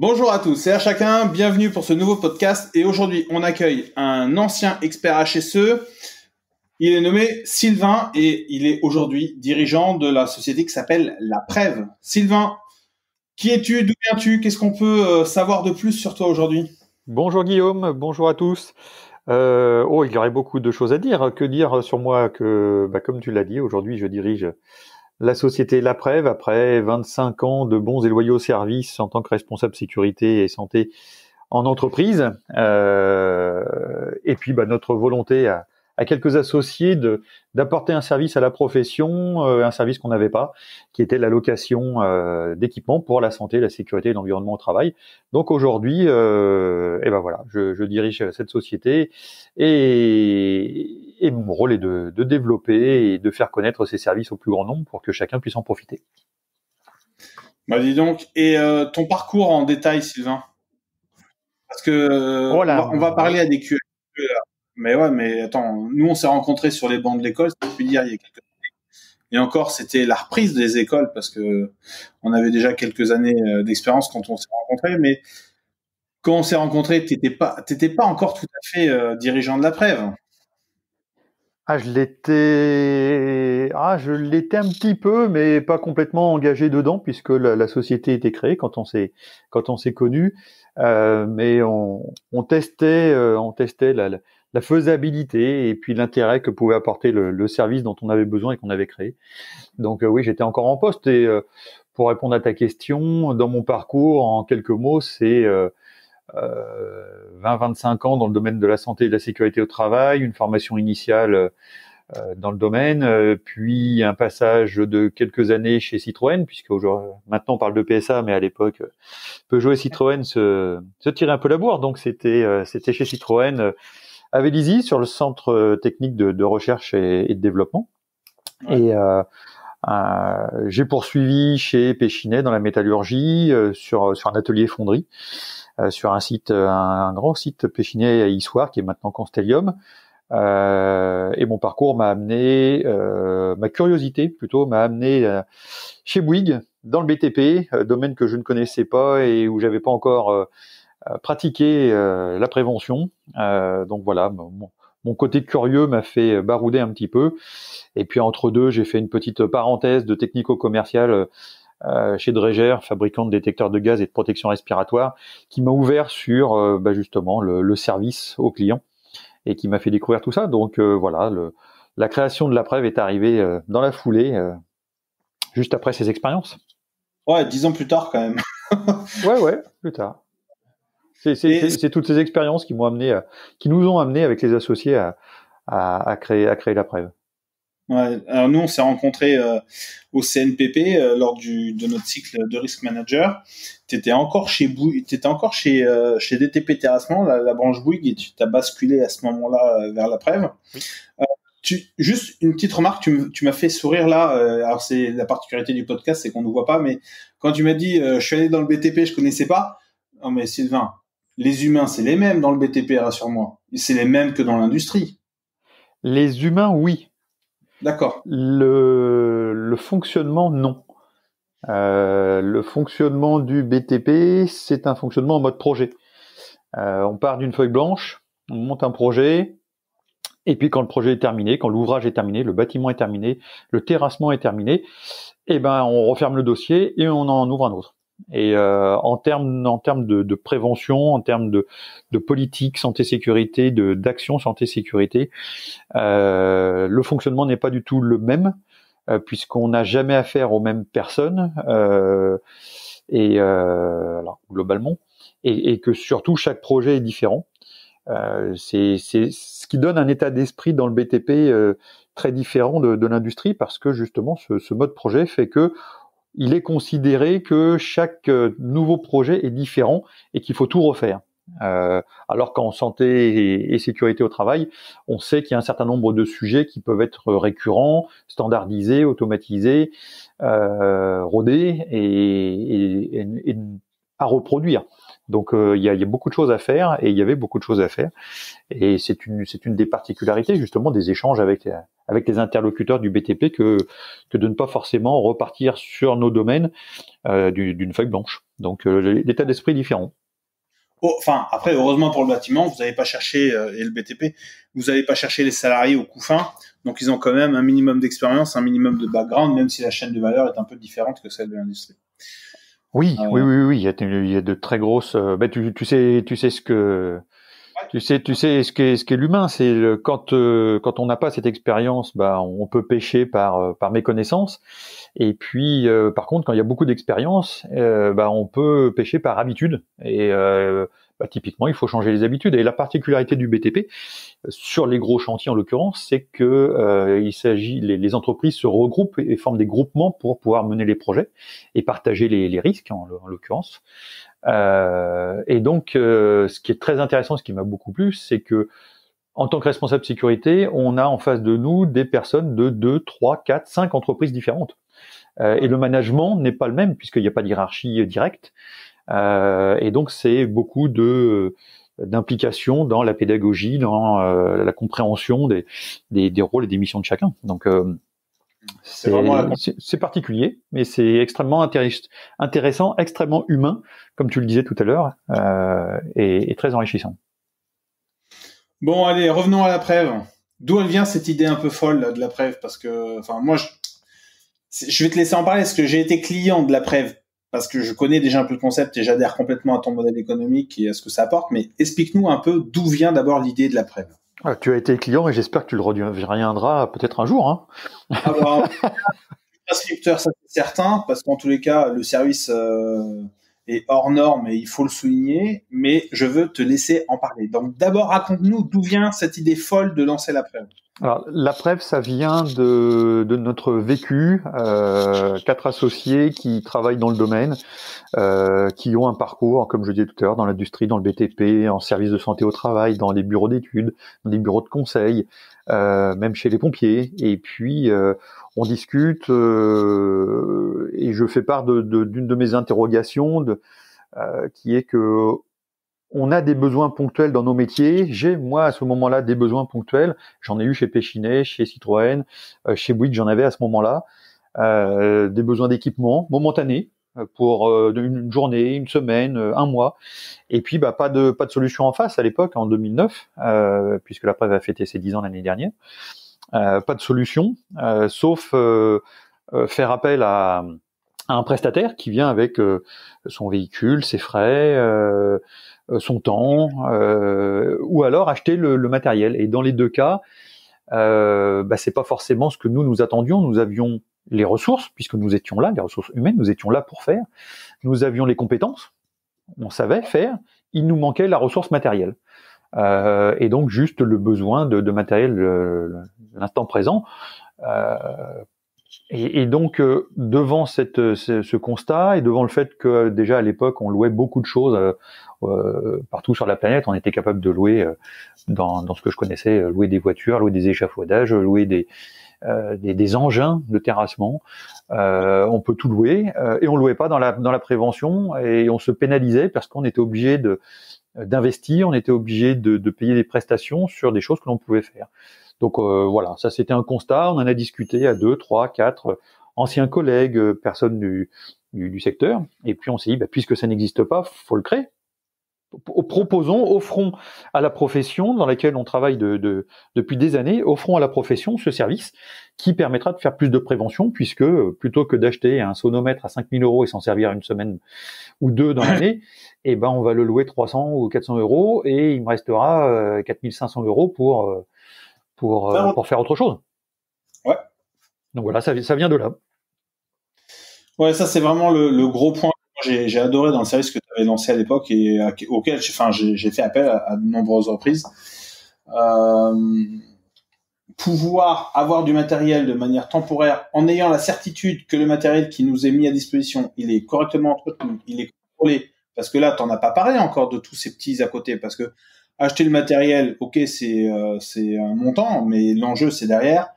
Bonjour à tous, c'est à chacun, bienvenue pour ce nouveau podcast et aujourd'hui on accueille un ancien expert HSE, il est nommé Sylvain et il est aujourd'hui dirigeant de la société qui s'appelle La Prève. Sylvain, qui es-tu, d'où viens-tu, qu'est-ce qu'on peut savoir de plus sur toi aujourd'hui? Bonjour Guillaume, bonjour à tous. Il y aurait beaucoup de choses à dire. Que dire sur moi que, comme tu l'as dit, aujourd'hui je dirige la société La Prève après 25 ans de bons et loyaux services en tant que responsable sécurité et santé en entreprise. Et puis notre volonté à quelques associés d'apporter un service à la profession, un service qu'on n'avait pas, qui était la location d'équipements pour la santé, la sécurité et l'environnement au travail. Donc aujourd'hui, voilà, je dirige cette société et mon rôle est de développer et de faire connaître ces services au plus grand nombre pour que chacun puisse en profiter. Bah dis donc, et ton parcours en détail Sylvain? Parce que on va parler à des QA. Mais ouais, mais attends, nous on s'est rencontrés sur les bancs de l'école, si je puis dire, il y a quelques années. Et encore, c'était la reprise des écoles parce que on avait déjà quelques années d'expérience quand on s'est rencontrés. Mais quand on s'est rencontrés, t'étais pas encore tout à fait dirigeant de la Prève. Je l'étais un petit peu, mais pas complètement engagé dedans, puisque la société était créée quand on s'est connus. Mais on testait la faisabilité et puis l'intérêt que pouvait apporter le service dont on avait besoin et qu'on avait créé. Donc oui, j'étais encore en poste. Et pour répondre à ta question, dans mon parcours, en quelques mots, c'est 20-25 ans dans le domaine de la santé et de la sécurité au travail, une formation initiale dans le domaine, puis un passage de quelques années chez Citroën, puisque maintenant on parle de PSA, mais à l'époque Peugeot et Citroën se tiraient un peu la bourre, donc c'était chez Citroën à Vélizy, sur le centre technique de recherche et de développement. Ouais. Et j'ai poursuivi chez Péchinet dans la métallurgie, sur un atelier fonderie, sur un site, un grand site Péchinet à Issoire, qui est maintenant Constellium. Et mon parcours m'a amené, ma curiosité plutôt m'a amené chez Bouygues dans le BTP, domaine que je ne connaissais pas et où j'avais pas encore pratiqué la prévention. Donc voilà, mon côté curieux m'a fait barouder un petit peu. Et puis entre deux, j'ai fait une petite parenthèse de technico-commercial chez Dräger, fabricant de détecteurs de gaz et de protection respiratoire, qui m'a ouvert sur justement le service aux clients et qui m'a fait découvrir tout ça. Donc voilà, la création de La Prève est arrivée dans la foulée, juste après ces expériences. Ouais, 10 ans plus tard quand même. ouais, plus tard. C'est toutes ces expériences qui nous ont amené avec les associés à créer La Prève. Ouais, alors nous on s'est rencontrés au CNPP lors de notre cycle de Risk Manager. T'étais encore chez DTP Terrassement, la branche Bouygues, et tu t'as basculé à ce moment-là vers La Prève. Oui. Juste une petite remarque, tu m'as fait sourire là. Alors c'est la particularité du podcast, c'est qu'on ne voit pas, mais quand tu m'as dit je suis allé dans le BTP, je connaissais pas. Non mais Sylvain, les humains c'est les mêmes dans le BTP, rassure-moi. C'est les mêmes que dans l'industrie. Les humains, oui. D'accord. Le fonctionnement, non. Le fonctionnement du BTP, c'est un fonctionnement en mode projet. On part d'une feuille blanche, on monte un projet, et puis quand le projet est terminé, quand l'ouvrage est terminé, le bâtiment est terminé, le terrassement est terminé, on referme le dossier et on en ouvre un autre. Et en termes de prévention, en termes de politique santé-sécurité, d'action santé-sécurité, le fonctionnement n'est pas du tout le même, puisqu'on n'a jamais affaire aux mêmes personnes, alors globalement, et que surtout chaque projet est différent. C'est ce qui donne un état d'esprit dans le BTP très différent de l'industrie, parce que justement ce mode projet fait que il est considéré que chaque nouveau projet est différent et qu'il faut tout refaire. Alors qu'en santé et sécurité au travail, on sait qu'il y a un certain nombre de sujets qui peuvent être récurrents, standardisés, automatisés, rodés, et à reproduire. Donc il y a beaucoup de choses à faire, et il y avait beaucoup de choses à faire, et c'est une des particularités justement des échanges avec les interlocuteurs du BTP que de ne pas forcément repartir sur nos domaines d'une feuille blanche. Donc l'état d'esprit est différent. Enfin, après, heureusement pour le bâtiment, vous n'avez pas cherché, et le BTP, vous n'avez pas cherché les salariés au coup fin, donc ils ont quand même un minimum d'expérience, un minimum de background, même si la chaîne de valeur est un peu différente que celle de l'industrie. Oui. Il y a de très grosses. Tu sais ce que. Tu sais ce qu'est l'humain. C'est quand on n'a pas cette expérience, on peut pêcher par méconnaissance. Et puis par contre, quand il y a beaucoup d'expérience, on peut pêcher par habitude. Et typiquement, il faut changer les habitudes. Et la particularité du BTP sur les gros chantiers en l'occurrence, c'est que les entreprises se regroupent et forment des groupements pour pouvoir mener les projets et partager les risques en l'occurrence. Et donc, ce qui est très intéressant, ce qui m'a beaucoup plu, c'est que en tant que responsable sécurité, on a en face de nous des personnes de 2, 3, 4, 5 entreprises différentes. Et le management n'est pas le même puisqu'il n'y a pas de hiérarchie directe. Et donc, c'est beaucoup d'implication dans la pédagogie, dans la compréhension des rôles et des missions de chacun. Donc, c'est particulier, mais c'est extrêmement intéressant, extrêmement humain, comme tu le disais tout à l'heure, et très enrichissant. Bon, allez, revenons à la Prève. D'où elle vient cette idée un peu folle là, de la Prève? Parce que, enfin, moi, je vais te laisser en parler parce que j'ai été client de la Prève, parce que je connais déjà un peu le concept et j'adhère complètement à ton modèle économique et à ce que ça apporte. Mais explique-nous un peu d'où vient d'abord l'idée de la Prève. Tu as été client et j'espère que tu le reviendras peut-être un jour. Hein. Alors, prescripteur, ça c'est certain, parce qu'en tous les cas, le service est hors norme et il faut le souligner. Mais je veux te laisser en parler. Donc d'abord, raconte-nous d'où vient cette idée folle de lancer la Prève. Alors, la Prève, ça vient de notre vécu, 4 associés qui travaillent dans le domaine, qui ont un parcours, comme je disais tout à l'heure, dans l'industrie, dans le BTP, en service de santé au travail, dans les bureaux d'études, dans les bureaux de conseil, même chez les pompiers. Et puis, on discute, et je fais part d'une de mes interrogations, qui est que on a des besoins ponctuels dans nos métiers. J'ai, moi, à ce moment-là, des besoins ponctuels. J'en ai eu chez Péchinet, chez Citroën, chez Bouygues, j'en avais à ce moment-là. Des besoins d'équipement momentanés pour une journée, une semaine, un mois. Et puis, pas de solution en face à l'époque, en 2009, puisque la Prève a fêté ses 10 ans l'année dernière. Pas de solution, sauf faire appel à un prestataire qui vient avec son véhicule, ses frais, son temps, ou alors acheter le matériel. Et dans les deux cas, c'est pas forcément ce que nous attendions. Nous avions les ressources, puisque nous étions là, les ressources humaines, nous étions là pour faire. Nous avions les compétences, on savait faire. Il nous manquait la ressource matérielle. Et donc juste le besoin de matériel l'instant présent. Et donc, devant ce constat et devant le fait que déjà à l'époque on louait beaucoup de choses partout sur la planète, on était capable de louer, dans ce que je connaissais, louer des voitures, louer des échafaudages, louer des engins de terrassement. On peut tout louer, et on louait pas dans la prévention, et on se pénalisait parce qu'on était obligé d'investir, on était obligé de payer des prestations sur des choses que l'on pouvait faire. Donc voilà, ça c'était un constat, on en a discuté à 2, 3, 4 anciens collègues, personnes du secteur, et puis on s'est dit, puisque ça n'existe pas, faut le créer. Offrons à la profession dans laquelle on travaille depuis des années, offrons à la profession ce service qui permettra de faire plus de prévention, puisque plutôt que d'acheter un sonomètre à 5 000 € et s'en servir une semaine ou deux dans l'année, on va le louer 300 ou 400 € et il me restera 4 500 € pour faire autre chose. Ouais. Donc voilà, ça vient de là. Ouais, ça c'est vraiment le gros point que j'ai adoré dans le service que tu avais lancé à l'époque et auquel j'ai fait appel à de nombreuses reprises. Pouvoir avoir du matériel de manière temporaire en ayant la certitude que le matériel qui nous est mis à disposition, il est correctement entretenu, il est contrôlé. Parce que là, t'en as pas parlé encore de tous ces petits à côté, parce que acheter le matériel, ok, c'est un montant, mais l'enjeu c'est derrière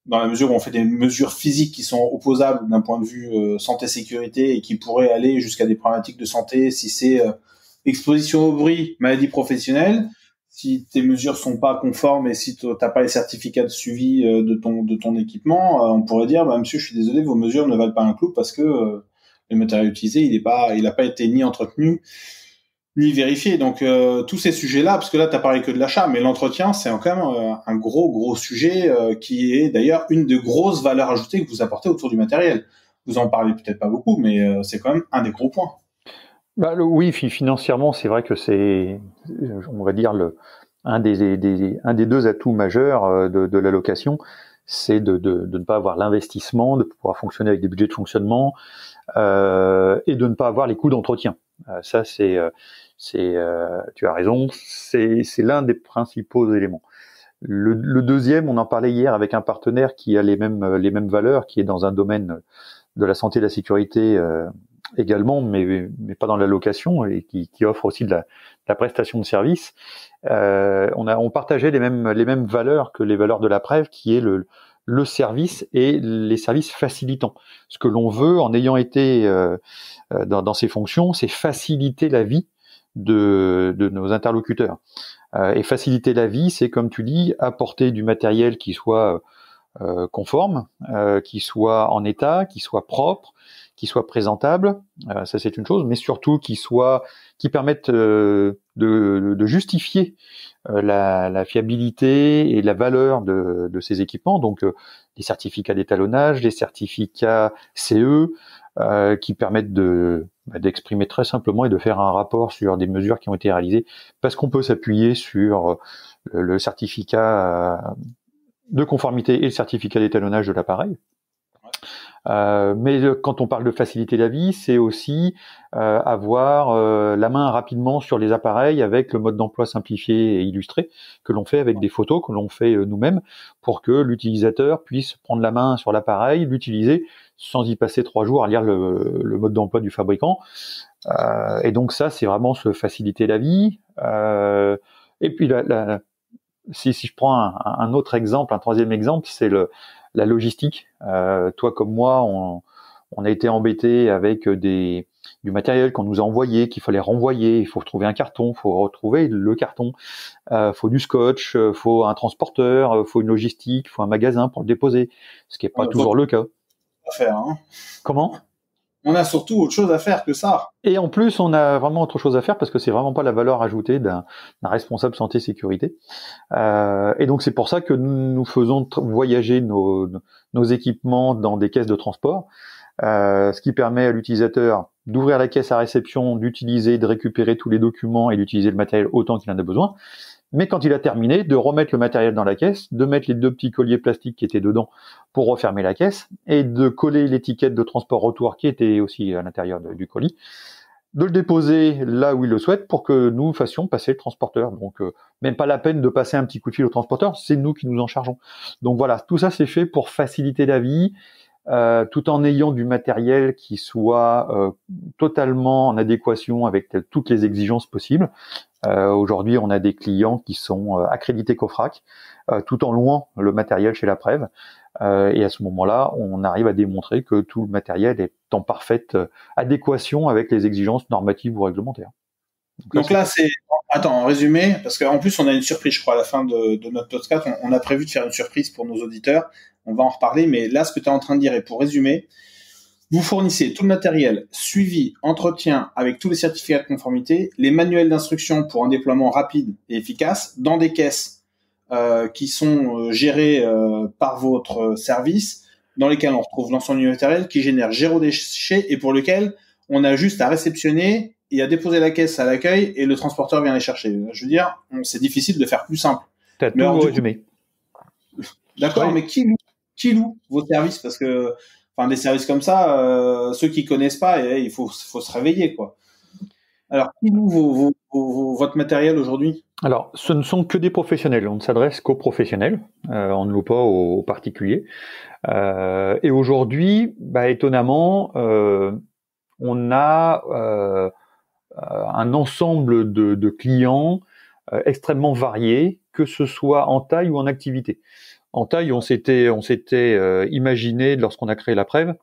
dans la mesure où on fait des mesures physiques qui sont opposables d'un point de vue santé-sécurité et qui pourraient aller jusqu'à des problématiques de santé si c'est exposition au bruit, maladie professionnelle. Si tes mesures sont pas conformes et si t'as pas les certificats de suivi de ton équipement, on pourrait dire, bah, monsieur, je suis désolé, vos mesures ne valent pas un clou parce que le matériel utilisé, il a pas été ni entretenu ni vérifié. Donc tous ces sujets-là, parce que là, tu as parlé que de l'achat, mais l'entretien, c'est quand même un gros sujet qui est d'ailleurs une des grosses valeurs ajoutées que vous apportez autour du matériel. Vous en parlez peut-être pas beaucoup, mais c'est quand même un des gros points. Bah, oui, financièrement, c'est vrai que c'est, on va dire, un des deux atouts majeurs de la location, c'est de ne pas avoir l'investissement, de pouvoir fonctionner avec des budgets de fonctionnement et de ne pas avoir les coûts d'entretien. Ça, tu as raison, c'est l'un des principaux éléments. Le deuxième, on en parlait hier avec un partenaire qui a les mêmes valeurs, qui est dans un domaine de la santé et de la sécurité également, mais pas dans la location, et qui offre aussi de la prestation de service. On partageait les mêmes valeurs que les valeurs de la Prev, qui est le service et les services facilitants. Ce que l'on veut, en ayant été dans ces fonctions, c'est faciliter la vie de nos interlocuteurs. Et faciliter la vie, c'est, comme tu dis, apporter du matériel qui soit conforme, qui soit en état, qui soit propre, qui soit présentable, ça c'est une chose, mais surtout qui permette de justifier la fiabilité et la valeur de ces équipements, donc les certificats d'étalonnage, les certificats CE, qui permettent d'exprimer très simplement et de faire un rapport sur des mesures qui ont été réalisées, parce qu'on peut s'appuyer sur le certificat de conformité et le certificat d'étalonnage de l'appareil. Mais quand on parle de faciliter la vie, c'est aussi avoir la main rapidement sur les appareils avec le mode d'emploi simplifié et illustré que l'on fait avec des photos que l'on fait nous-mêmes pour que l'utilisateur puisse prendre la main sur l'appareil, l'utiliser sans y passer 3 jours à lire le mode d'emploi du fabricant. Et donc ça, c'est vraiment se faciliter la vie. Et puis si je prends un autre exemple, un troisième exemple, c'est la logistique. Toi comme moi, on a été embêtés avec du matériel qu'on nous a envoyé, qu'il fallait renvoyer. Il faut retrouver un carton, il faut retrouver le carton, faut du scotch, faut un transporteur, faut une logistique, faut un magasin pour le déposer, ce qui n'est pas toujours le cas. À faire, hein. Comment ? On a surtout autre chose à faire que ça. Et en plus, on a vraiment autre chose à faire parce que c'est vraiment pas la valeur ajoutée d'un responsable santé-sécurité. Et donc c'est pour ça que nous faisons voyager nos équipements dans des caisses de transport, ce qui permet à l'utilisateur d'ouvrir la caisse à réception, d'utiliser, de récupérer tous les documents et d'utiliser le matériel autant qu'il en a besoin. Mais quand il a terminé, de remettre le matériel dans la caisse, de mettre les 2 petits colliers plastiques qui étaient dedans pour refermer la caisse, et de coller l'étiquette de transport retour qui était aussi à l'intérieur du colis, de le déposer là où il le souhaite pour que nous fassions passer le transporteur. Donc même pas la peine de passer un petit coup de fil au transporteur, c'est nous qui nous en chargeons. Donc voilà, tout ça c'est fait pour faciliter la vie, tout en ayant du matériel qui soit totalement en adéquation avec toutes les exigences possibles. Aujourd'hui, on a des clients qui sont accrédités COFRAC, tout en louant le matériel chez la Prev. Et à ce moment-là, on arrive à démontrer que tout le matériel est en parfaite adéquation avec les exigences normatives ou réglementaires. Donc là, c'est... Attends, en résumé, parce qu'en plus, on a une surprise, je crois, à la fin de notre podcast. On a prévu de faire une surprise pour nos auditeurs. On va en reparler, mais là, ce que tu es en train de dire, et pour résumer, vous fournissez tout le matériel, suivi, entretien, avec tous les certificats de conformité, les manuels d'instruction pour un déploiement rapide et efficace, dans des caisses qui sont gérées par votre service, dans lesquelles on retrouve l'ensemble du matériel, qui génère zéro déchet et pour lequel on a juste à réceptionner et à déposer la caisse à l'accueil et le transporteur vient les chercher. Je veux dire, c'est difficile de faire plus simple. T'as tout résumé. D'accord, mais qui loue vos services? Parce que, enfin, des services comme ça, ceux qui connaissent pas, il faut se réveiller, quoi. Alors, qui loue votre matériel aujourd'hui? Alors, ce ne sont que des professionnels. On ne s'adresse qu'aux professionnels. On ne loue pas aux particuliers. Et aujourd'hui, étonnamment, on a un ensemble de clients extrêmement variés, que ce soit en taille ou en activité. En taille, on s'était imaginé lorsqu'on a créé la Prève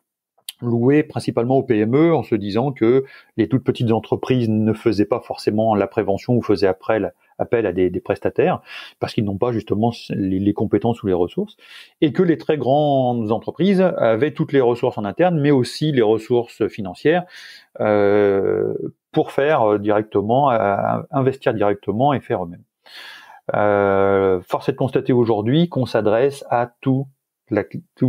louer principalement aux PME en se disant que les toutes petites entreprises ne faisaient pas forcément la prévention ou faisaient appel à des prestataires parce qu'ils n'ont pas justement les compétences ou les ressources, et que les très grandes entreprises avaient toutes les ressources en interne mais aussi les ressources financières pour faire directement, investir directement et faire eux-mêmes. Force est de constater aujourd'hui qu'on s'adresse à toutes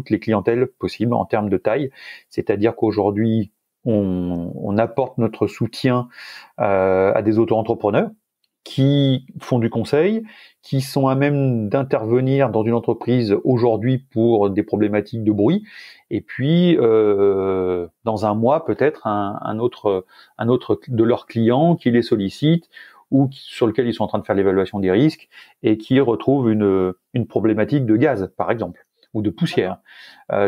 les clientèles possibles en termes de taille, c'est-à-dire qu'aujourd'hui on apporte notre soutien à des auto-entrepreneurs qui font du conseil, qui sont à même d'intervenir dans une entreprise aujourd'hui pour des problématiques de bruit, et puis dans un mois peut-être un autre de leurs clients qui les sollicite ou sur lequel ils sont en train de faire l'évaluation des risques et qui retrouvent une problématique de gaz par exemple ou de poussière.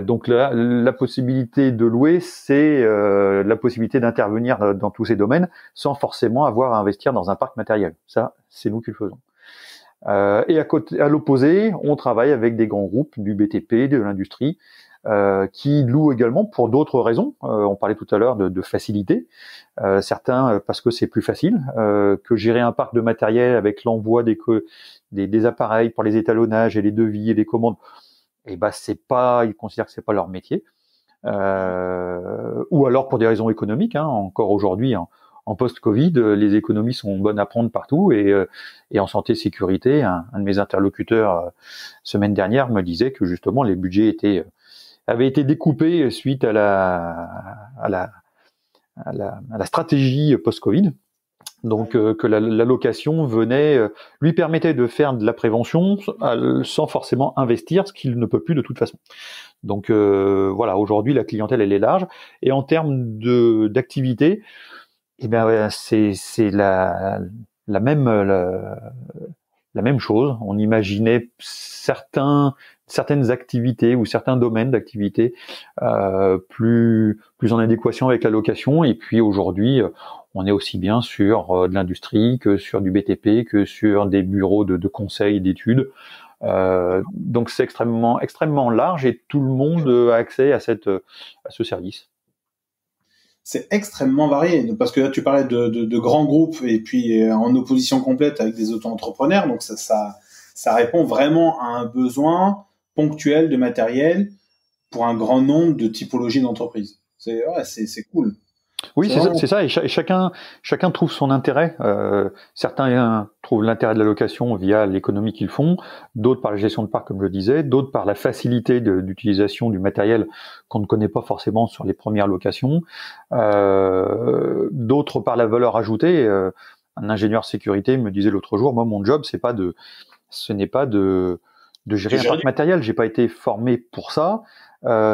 Donc là, la possibilité de louer, c'est la possibilité d'intervenir dans tous ces domaines sans forcément avoir à investir dans un parc matériel. Ça, c'est nous qui le faisons. Et à l'opposé, on travaille avec des grands groupes du BTP, de l'industrie, qui louent également pour d'autres raisons. On parlait tout à l'heure de facilité. Certains parce que c'est plus facile que gérer un parc de matériel avec l'envoi des appareils pour les étalonnages et les devis et les commandes. Et ils considèrent que c'est pas leur métier, ou alors pour des raisons économiques. Encore aujourd'hui, en post-Covid, les économies sont bonnes à prendre partout, et en santé sécurité, un de mes interlocuteurs semaine dernière me disait que justement les budgets avaient été découpés suite à la stratégie post-Covid. Donc que la location lui permettait de faire de la prévention sans forcément investir, ce qu'il ne peut plus de toute façon. Donc voilà, aujourd'hui la clientèle elle est large, et en termes d'activité, c'est la même chose. On imaginait certaines activités ou certains domaines d'activité plus en adéquation avec la location, et puis aujourd'hui on est aussi bien sur de l'industrie que sur du BTP, que sur des bureaux de conseil et d'études. Donc c'est extrêmement large, et tout le monde a accès à ce service. C'est extrêmement varié, parce que là tu parlais de grands groupes et puis en opposition complète avec des auto-entrepreneurs, donc ça répond vraiment à un besoin ponctuel de matériel pour un grand nombre de typologies d'entreprises. C'est cool. Oui, c'est ça, et chacun trouve son intérêt. Certains trouvent l'intérêt de la location via l'économie qu'ils font, d'autres par la gestion de parc, comme je le disais, d'autres par la facilité d'utilisation du matériel qu'on ne connaît pas forcément sur les premières locations, d'autres par la valeur ajoutée. Un ingénieur sécurité me disait l'autre jour, moi mon job ce n'est pas de gérer un parc matériel, j'ai pas été formé pour ça.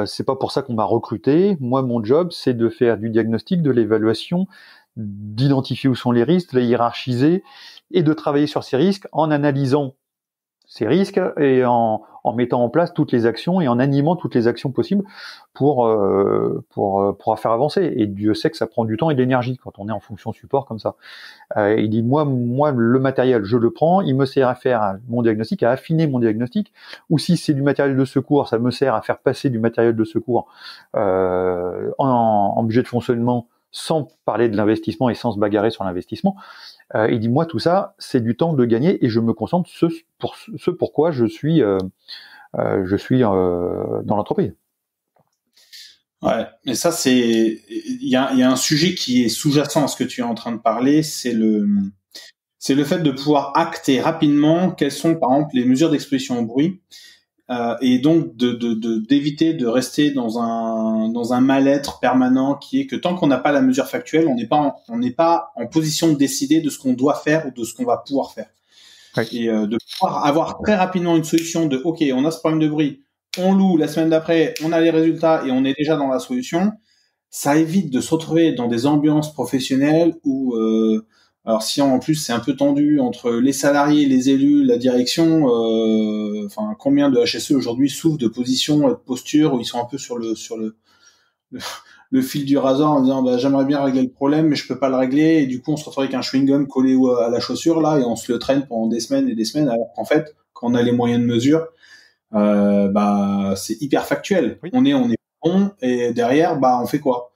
C'est pas pour ça qu'on m'a recruté. Moi, mon job, c'est de faire du diagnostic, de l'évaluation, d'identifier où sont les risques, de les hiérarchiser et de travailler sur ces risques en analysant ces risques et en mettant en place toutes les actions et en animant toutes les actions possibles pour faire avancer. Et Dieu sait que ça prend du temps et de l'énergie quand on est en fonction support comme ça. Il dit moi le matériel je le prends, il me sert à faire mon diagnostic, à affiner mon diagnostic, ou si c'est du matériel de secours, ça me sert à faire passer du matériel de secours en budget de fonctionnement, sans parler de l'investissement et sans se bagarrer sur l'investissement. Il dit moi tout ça c'est du temps de gagner, et je me concentre ce pourquoi je suis dans l'entreprise. Ouais, mais ça il y a un sujet qui est sous-jacent à ce que tu es en train de parler, c'est le fait de pouvoir acter rapidement quelles sont par exemple les mesures d'exposition au bruit, et donc d'éviter de rester dans un mal-être permanent qui est que tant qu'on n'a pas la mesure factuelle, on n'est pas en position de décider de ce qu'on doit faire ou de ce qu'on va pouvoir faire. Ouais. Et de pouvoir avoir très rapidement une solution de OK, on a ce problème de bruit, on loue, la semaine d'après, on a les résultats et on est déjà dans la solution. Ça évite de se retrouver dans des ambiances professionnelles où alors si en plus c'est un peu tendu entre les salariés, les élus, la direction, combien de HSE aujourd'hui souffrent de positions, de postures où ils sont un peu sur le fil du rasoir en disant j'aimerais bien régler le problème mais je peux pas le régler, et du coup on se retrouve avec un chewing-gum collé à la chaussure là et on se le traîne pendant des semaines et des semaines, alors qu'en fait quand on a les moyens de mesure, c'est hyper factuel. Oui. On est bon, et derrière, on fait quoi?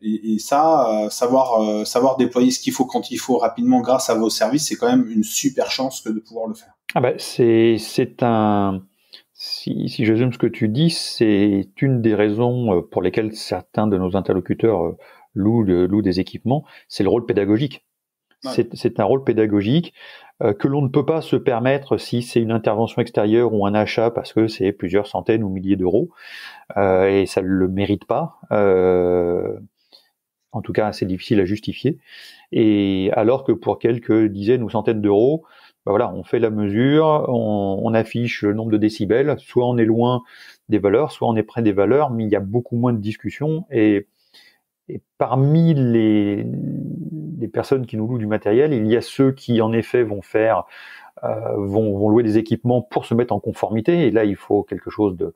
Et ça, savoir déployer ce qu'il faut quand il faut rapidement grâce à vos services, c'est quand même une super chance que de pouvoir le faire. Si je résume ce que tu dis, c'est une des raisons pour lesquelles certains de nos interlocuteurs louent des équipements, c'est le rôle pédagogique. Ouais. C'est un rôle pédagogique que l'on ne peut pas se permettre si c'est une intervention extérieure ou un achat parce que c'est plusieurs centaines ou milliers d'euros et ça ne le mérite pas. En tout cas, c'est difficile à justifier. Et alors que pour quelques dizaines ou centaines d'euros, on fait la mesure, on affiche le nombre de décibels, soit on est loin des valeurs, soit on est près des valeurs, mais il y a beaucoup moins de discussions. Et parmi les personnes qui nous louent du matériel, il y a ceux qui en effet vont louer des équipements pour se mettre en conformité. Et là, il faut quelque chose de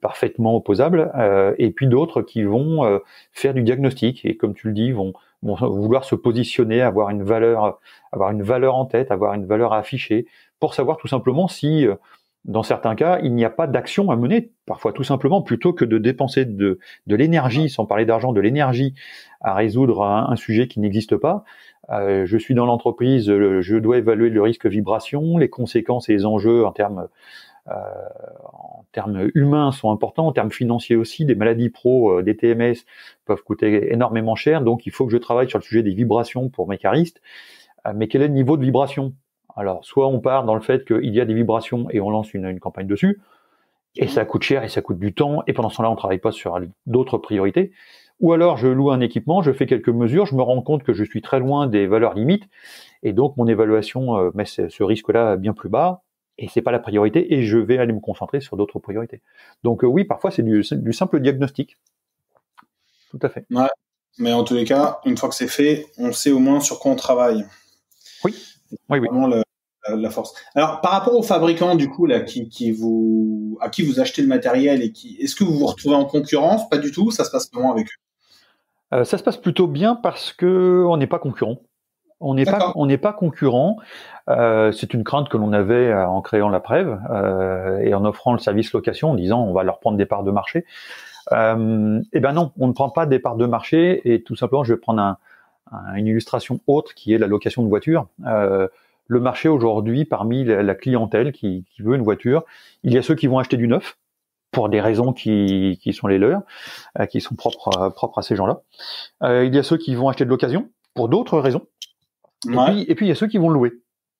parfaitement opposable. Et puis d'autres qui vont faire du diagnostic et, comme tu le dis, vont vouloir se positionner, avoir une valeur en tête, avoir une valeur à afficher, pour savoir tout simplement si, dans certains cas, il n'y a pas d'action à mener, parfois tout simplement, plutôt que de dépenser de l'énergie, sans parler d'argent, de l'énergie à résoudre un sujet qui n'existe pas. Je suis dans l'entreprise, je dois évaluer le risque vibration, les conséquences et les enjeux en termes humains sont importants, en termes financiers aussi. Des maladies pro, des TMS peuvent coûter énormément cher, donc il faut que je travaille sur le sujet des vibrations pour mes caristes. Mais quel est le niveau de vibration? Alors, soit on part dans le fait qu'il y a des vibrations et on lance une campagne dessus, et ça coûte cher et ça coûte du temps, et pendant ce temps-là, on travaille pas sur d'autres priorités. Ou alors, je loue un équipement, je fais quelques mesures, je me rends compte que je suis très loin des valeurs limites, et donc mon évaluation met ce risque-là bien plus bas, et c'est pas la priorité, et je vais aller me concentrer sur d'autres priorités. Donc oui, parfois c'est du simple diagnostic. Tout à fait. Ouais, mais en tous les cas, une fois que c'est fait, on sait au moins sur quoi on travaille. Oui. Oui. Vraiment la force. Alors, par rapport aux fabricants, du coup, là, à qui vous achetez le matériel est-ce que vous vous retrouvez en concurrence? Pas du tout. Ça se passe comment avec eux? Ça se passe plutôt bien parce que on n'est pas concurrents. On n'est pas concurrent. C'est une crainte que l'on avait en créant la Prève et en offrant le service location, en disant on va leur prendre des parts de marché. Non, on ne prend pas des parts de marché, et tout simplement, je vais prendre une illustration autre qui est la location de voiture. Le marché aujourd'hui, parmi la clientèle qui veut une voiture, il y a ceux qui vont acheter du neuf pour des raisons qui sont les leurs, qui sont propres à ces gens-là. Il y a ceux qui vont acheter de l'occasion pour d'autres raisons. Ouais. Et puis il y a ceux qui vont louer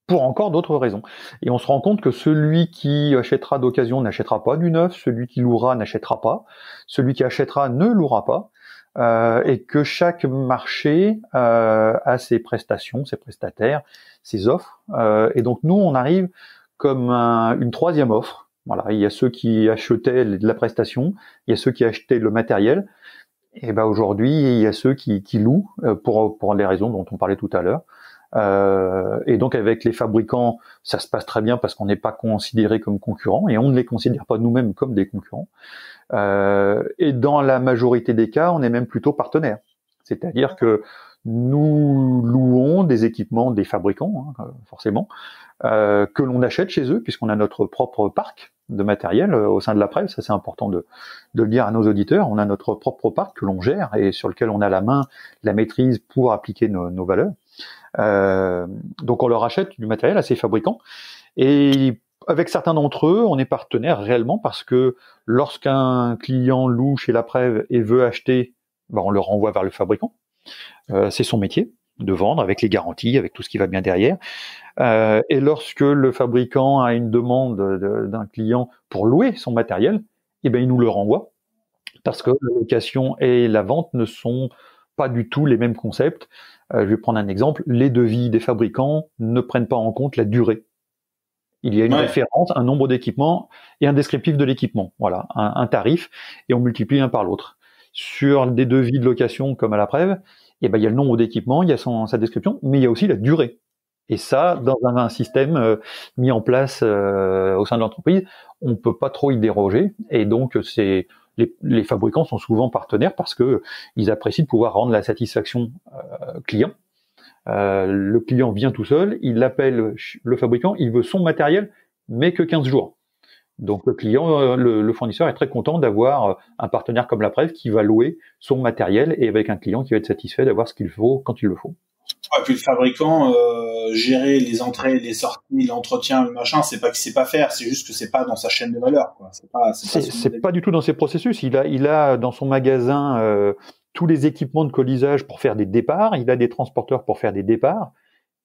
pour encore d'autres raisons. Et on se rend compte que celui qui achètera d'occasion n'achètera pas du neuf, celui qui louera n'achètera pas, celui qui achètera ne louera pas, et que chaque marché a ses prestations, ses prestataires, ses offres. Et donc nous, on arrive comme une troisième offre. Voilà, il y a ceux qui achetaient de la prestation, il y a ceux qui achetaient le matériel. Et aujourd'hui, il y a ceux qui louent pour les raisons dont on parlait tout à l'heure. Et donc avec les fabricants, ça se passe très bien parce qu'on n'est pas considéré comme concurrents et on ne les considère pas nous-mêmes comme des concurrents. Et dans la majorité des cas, on est même plutôt partenaires. C'est-à-dire que nous louons des équipements des fabricants, forcément, que l'on achète chez eux, puisqu'on a notre propre parc de matériel au sein de la Prève. Ça, c'est important de le dire à nos auditeurs. On a notre propre parc que l'on gère et sur lequel on a la maîtrise pour appliquer nos valeurs. Donc on leur achète du matériel à ces fabricants, et avec certains d'entre eux, on est partenaire réellement parce que lorsqu'un client loue chez la Prève et veut acheter, on le renvoie vers le fabricant. C'est son métier de vendre avec les garanties, avec tout ce qui va bien derrière. Et lorsque le fabricant a une demande d'un client pour louer son matériel, il nous le renvoie parce que la location et la vente ne sont pas du tout les mêmes concepts. Je vais prendre un exemple. Les devis des fabricants ne prennent pas en compte la durée. Il y a une référence, un nombre d'équipements et un descriptif de l'équipement. Voilà, un tarif, et on multiplie l'un par l'autre. Sur des devis de location comme à la Prève, il y a le nombre d'équipements, il y a sa description, mais il y a aussi la durée. Et ça, dans un système mis en place au sein de l'entreprise, on ne peut pas trop y déroger. Et donc, les fabricants sont souvent partenaires parce que ils apprécient de pouvoir rendre la satisfaction client. Le client vient tout seul, il appelle le fabricant, il veut son matériel, mais que 15 jours. Donc le client, le fournisseur est très content d'avoir un partenaire comme la Preuve qui va louer son matériel et avec un client qui va être satisfait d'avoir ce qu'il faut quand il le faut. Et puis le fabricant, gérer les entrées, les sorties, l'entretien, le machin, c'est pas qu'il sait pas faire, c'est juste que c'est pas dans sa chaîne de valeur, quoi. C'est pas du tout dans ses processus. Il a dans son magasin tous les équipements de colisage pour faire des départs. Il a des transporteurs pour faire des départs.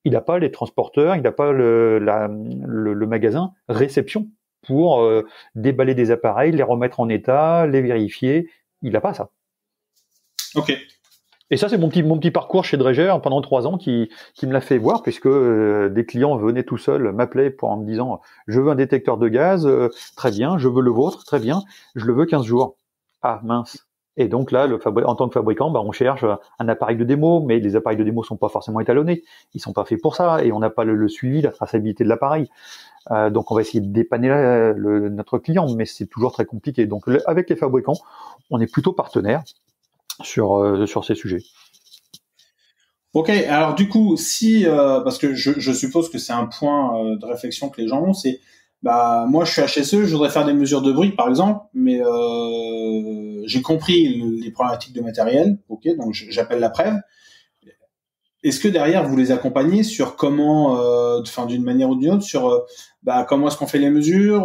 Il n'a pas les transporteurs. Il n'a pas le magasin réception pour déballer des appareils, les remettre en état, les vérifier. Il n'a pas ça. Ok. Et ça, c'est mon petit parcours chez Dräger pendant 3 ans qui me l'a fait voir, puisque des clients venaient tout seuls, m'appelaient en me disant « Je veux un détecteur de gaz, très bien, je veux le vôtre, très bien, je le veux 15 jours. » Ah, mince. Et donc là, en tant que fabricant, on cherche un appareil de démo, mais les appareils de démo sont pas forcément étalonnés, ils sont pas faits pour ça, et on n'a pas le suivi, la traçabilité de l'appareil. Donc on va essayer de dépanner notre client, mais c'est toujours très compliqué. Donc avec les fabricants, on est plutôt partenaires sur ces sujets. Ok, alors du coup, si parce que je suppose que c'est un point de réflexion que les gens ont, c'est moi je suis HSE, je voudrais faire des mesures de bruit par exemple, mais j'ai compris les problématiques de matériel, ok, donc j'appelle la Preuve. Est-ce que derrière vous les accompagnez sur comment, d'une manière ou d'une autre, sur comment est-ce qu'on fait les mesures,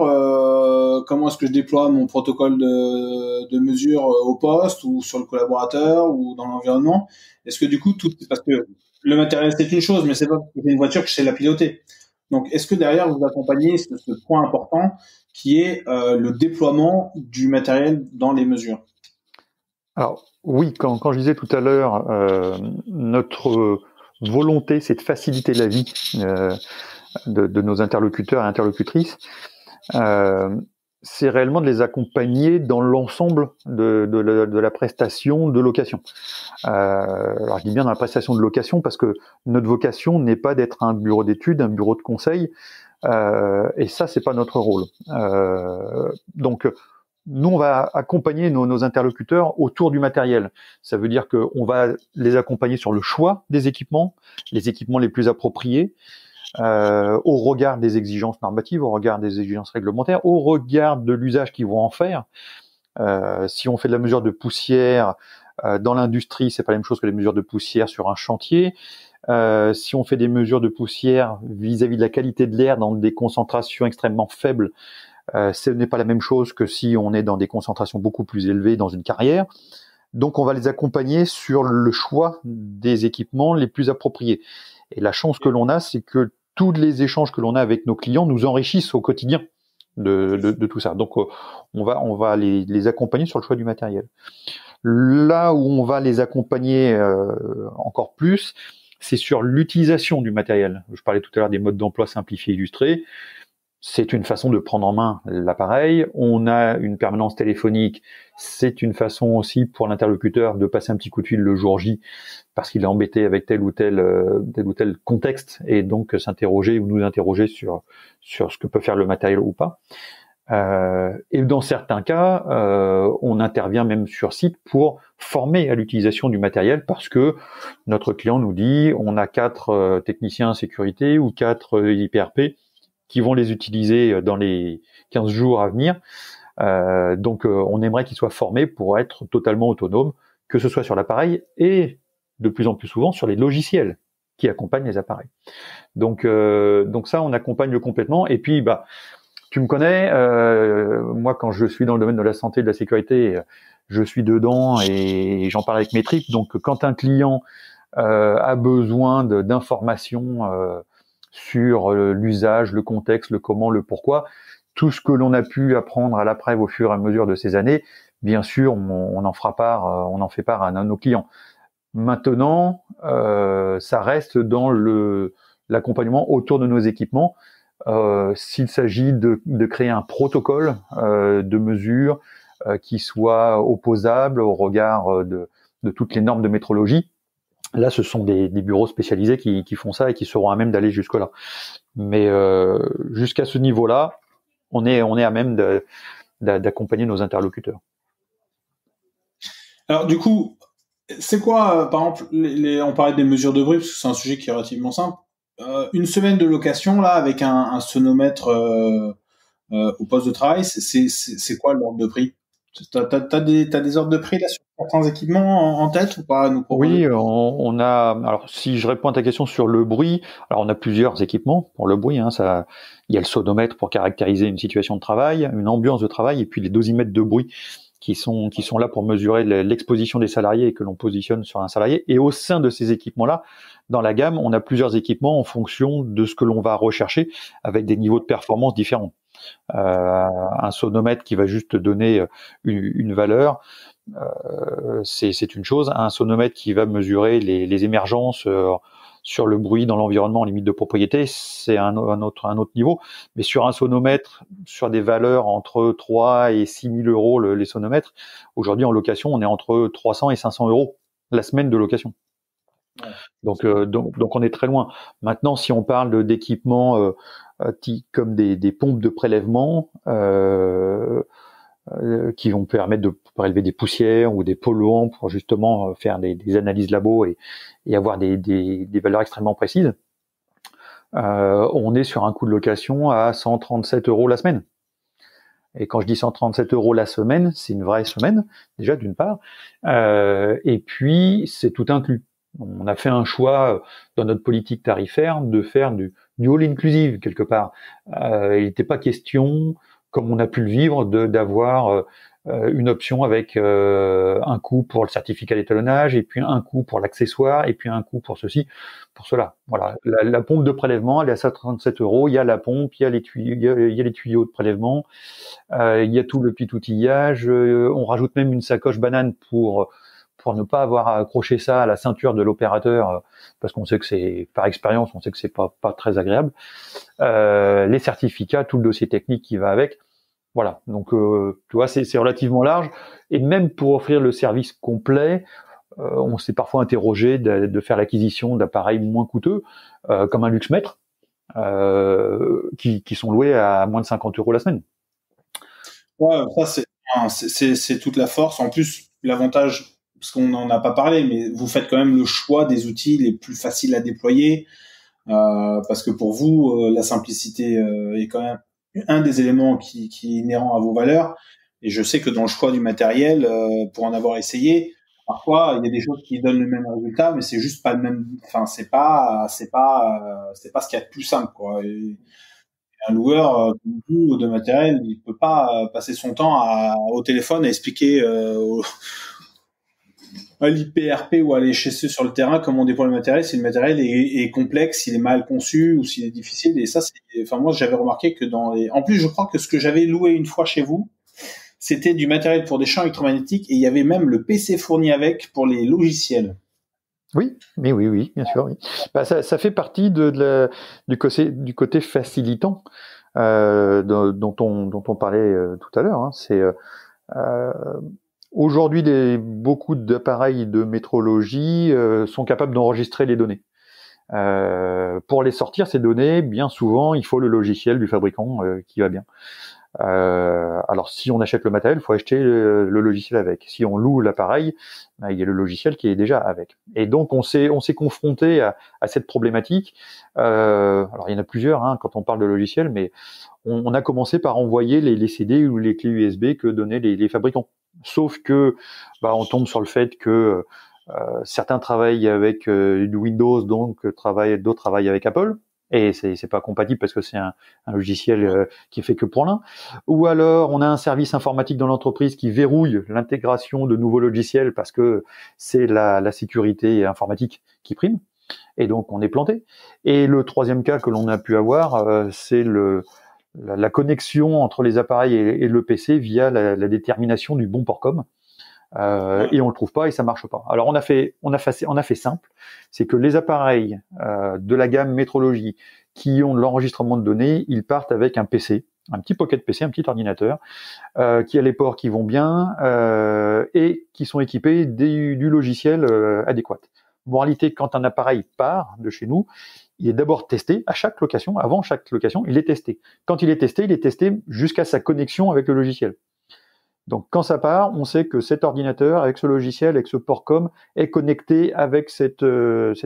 comment est-ce que je déploie mon protocole de mesure au poste ou sur le collaborateur ou dans l'environnement? Est-ce que du coup parce que le matériel c'est une chose, mais c'est pas parce que c'est une voiture que je sais la piloter. Donc est-ce que derrière vous accompagnez ce point important qui est le déploiement du matériel dans les mesures? Alors oui, quand je disais tout à l'heure, notre volonté, c'est de faciliter la vie de nos interlocuteurs et interlocutrices. C'est réellement de les accompagner dans l'ensemble de la prestation de location. Alors je dis bien dans la prestation de location parce que notre vocation n'est pas d'être un bureau d'études, un bureau de conseil, et ça c'est pas notre rôle. Donc nous, on va accompagner nos interlocuteurs autour du matériel. Ça veut dire qu'on va les accompagner sur le choix des équipements, les équipements les plus appropriés, au regard des exigences normatives, au regard des exigences réglementaires, au regard de l'usage qu'ils vont en faire. Si on fait de la mesure de poussière dans l'industrie, c'est pas la même chose que les mesures de poussière sur un chantier. Si on fait des mesures de poussière vis-à-vis de la qualité de l'air dans des concentrations extrêmement faibles, ce n'est pas la même chose que si on est dans des concentrations beaucoup plus élevées dans une carrière. Donc on va les accompagner sur le choix des équipements les plus appropriés. Et la chance que l'on a, c'est que tous les échanges que l'on a avec nos clients nous enrichissent au quotidien de tout ça. Donc on va les accompagner sur le choix du matériel. Là où on va les accompagner encore plus, c'est sur l'utilisation du matériel. Je parlais tout à l'heure des modes d'emploi simplifiés illustrés. C'est une façon de prendre en main l'appareil. On a une permanence téléphonique. C'est une façon aussi pour l'interlocuteur de passer un petit coup de fil le jour J parce qu'il est embêté avec tel ou tel contexte et donc s'interroger ou nous interroger sur ce que peut faire le matériel ou pas. Et dans certains cas, on intervient même sur site pour former à l'utilisation du matériel parce que notre client nous dit on a 4 techniciens sécurité ou 4 IPRP qui vont les utiliser dans les 15 jours à venir. Donc, on aimerait qu'ils soient formés pour être totalement autonomes, que ce soit sur l'appareil et de plus en plus souvent sur les logiciels qui accompagnent les appareils. Donc ça, on accompagne complètement. Et puis, tu me connais, moi, quand je suis dans le domaine de la santé et de la sécurité, je suis dedans et j'en parle avec mes tripes. Donc, quand un client a besoin d'informations sur l'usage, le contexte, le comment, le pourquoi, tout ce que l'on a pu apprendre à la Preuve au fur et à mesure de ces années, bien sûr, on en fait part à nos clients. Maintenant, ça reste dans l'accompagnement autour de nos équipements. S'il s'agit de créer un protocole de mesure qui soit opposable au regard de toutes les normes de métrologie, là, ce sont des bureaux spécialisés qui font ça et qui seront à même d'aller jusque-là. Mais jusqu'à ce niveau-là, on est à même d'accompagner nos interlocuteurs. Alors du coup, c'est quoi, par exemple, on parlait des mesures de bruit parce que c'est un sujet qui est relativement simple. une semaine de location là avec un sonomètre au poste de travail, c'est quoi l'ordre de prix? T'as des ordres de prix là sur certains équipements en tête ou pas à nous proposer? Oui, on a. Alors, si je réponds à ta question sur le bruit, alors on a plusieurs équipements pour le bruit. Hein, il y a le sonomètre pour caractériser une situation de travail, une ambiance de travail, et puis les dosimètres de bruit qui sont là pour mesurer l'exposition des salariés et que l'on positionne sur un salarié. Et au sein de ces équipements-là, dans la gamme, on a plusieurs équipements en fonction de ce que l'on va rechercher, avec des niveaux de performance différents. Un sonomètre qui va juste donner une valeur, c'est une chose. Un sonomètre qui va mesurer les émergences sur le bruit dans l'environnement en limite de propriété, c'est un autre niveau. Mais sur un sonomètre, sur des valeurs entre 3 et 6 000 euros les sonomètres, aujourd'hui en location, on est entre 300 et 500 euros la semaine de location. Donc on est très loin. Maintenant, si on parle d'équipements comme des pompes de prélèvement qui vont permettre de prélever des poussières ou des polluants pour justement faire des analyses labo et avoir des valeurs extrêmement précises, on est sur un coût de location à 137 euros la semaine. Et quand je dis 137 euros la semaine, c'est une vraie semaine, déjà d'une part, et puis c'est tout inclus. On a fait un choix dans notre politique tarifaire de faire du all inclusive quelque part. Il n'était pas question, comme on a pu le vivre, d'avoir une option avec un coût pour le certificat d'étalonnage, et puis un coût pour l'accessoire, et puis un coût pour ceci, pour cela. Voilà. La pompe de prélèvement, elle est à 137 euros. Il y a la pompe, il y a les tuyaux, il y a les tuyaux de prélèvement, il y a tout le petit outillage. On rajoute même une sacoche banane pour ne pas avoir à accrocher ça à la ceinture de l'opérateur, parce qu'on sait que c'est, par expérience, on sait que c'est pas très agréable. Les certificats, tout le dossier technique qui va avec. Voilà. Donc, tu vois, c'est relativement large. Et même pour offrir le service complet, on s'est parfois interrogé de faire l'acquisition d'appareils moins coûteux, comme un luxemètre, qui sont loués à moins de 50 euros la semaine. Ouais, ça c'est toute la force. En plus, l'avantage, parce qu'on n'en a pas parlé, mais vous faites quand même le choix des outils les plus faciles à déployer, parce que pour vous, la simplicité est quand même un des éléments qui est inhérent à vos valeurs. Et je sais que dans le choix du matériel, pour en avoir essayé, parfois il y a des choses qui donnent le même résultat, mais c'est juste pas le même. Enfin, c'est pas ce qu'il y a de plus simple, quoi. Et un loueur comme vous de matériel, il peut pas passer son temps au téléphone à expliquer à l'IPRP ou à aller chez eux sur le terrain comment on déploie le matériel, si le matériel est complexe, s'il est mal conçu ou s'il est difficile. Et ça, enfin moi j'avais remarqué que en plus je crois que ce que j'avais loué une fois chez vous, c'était du matériel pour des champs électromagnétiques et il y avait même le PC fourni avec pour les logiciels. Oui, mais oui, bien sûr. Oui. Bah, ça fait partie du côté facilitant dont on parlait tout à l'heure. Hein. C'est aujourd'hui beaucoup d'appareils de métrologie sont capables d'enregistrer les données. Pour les sortir ces données, bien souvent, il faut le logiciel du fabricant qui va bien. Alors si on achète le matériel, il faut acheter le logiciel avec. Si on loue l'appareil, il y a le logiciel qui est déjà avec. Et donc on s'est confronté à cette problématique. Alors il y en a plusieurs hein, quand on parle de logiciel, mais on a commencé par envoyer les CD ou les clés USB que donnaient les fabricants. Sauf que on tombe sur le fait que certains travaillent avec du Windows, donc d'autres travaillent avec Apple. Et c'est pas compatible parce que c'est un logiciel qui est fait que pour l'un. Ou alors on a un service informatique dans l'entreprise qui verrouille l'intégration de nouveaux logiciels parce que c'est la sécurité informatique qui prime. Et donc on est planté. Et le troisième cas que l'on a pu avoir, c'est la connexion entre les appareils et le PC via la détermination du bon port com. Et on le trouve pas et ça marche pas. Alors on a fait simple, c'est que les appareils de la gamme métrologie qui ont de l'enregistrement de données, ils partent avec un PC, un petit pocket PC, un petit ordinateur qui a les ports qui vont bien et qui sont équipés du logiciel adéquat. Moralité, quand un appareil part de chez nous, il est d'abord testé à chaque location, avant chaque location, il est testé. Quand il est testé jusqu'à sa connexion avec le logiciel. Donc, quand ça part, on sait que cet ordinateur, avec ce logiciel, avec ce port com, est connecté avec cet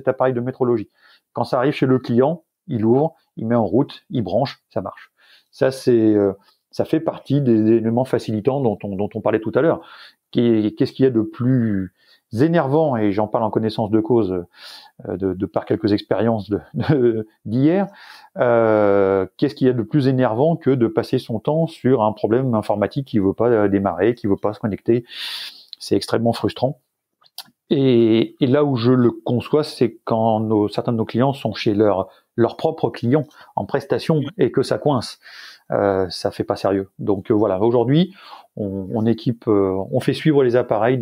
appareil de métrologie. Quand ça arrive chez le client, il ouvre, il met en route, il branche, ça marche. Ça, ça fait partie des éléments facilitants dont on parlait tout à l'heure. Qu'est-ce qu'il y a de plus énervant, et j'en parle en connaissance de cause de par quelques expériences d'hier, qu'est-ce qu'il y a de plus énervant que de passer son temps sur un problème informatique qui veut pas démarrer, qui veut pas se connecter. C'est extrêmement frustrant. Et là où je le conçois, c'est quand certains de nos clients sont chez leurs propres clients en prestation et que ça coince. Ça fait pas sérieux. Donc voilà, aujourd'hui, on équipe, on fait suivre les appareils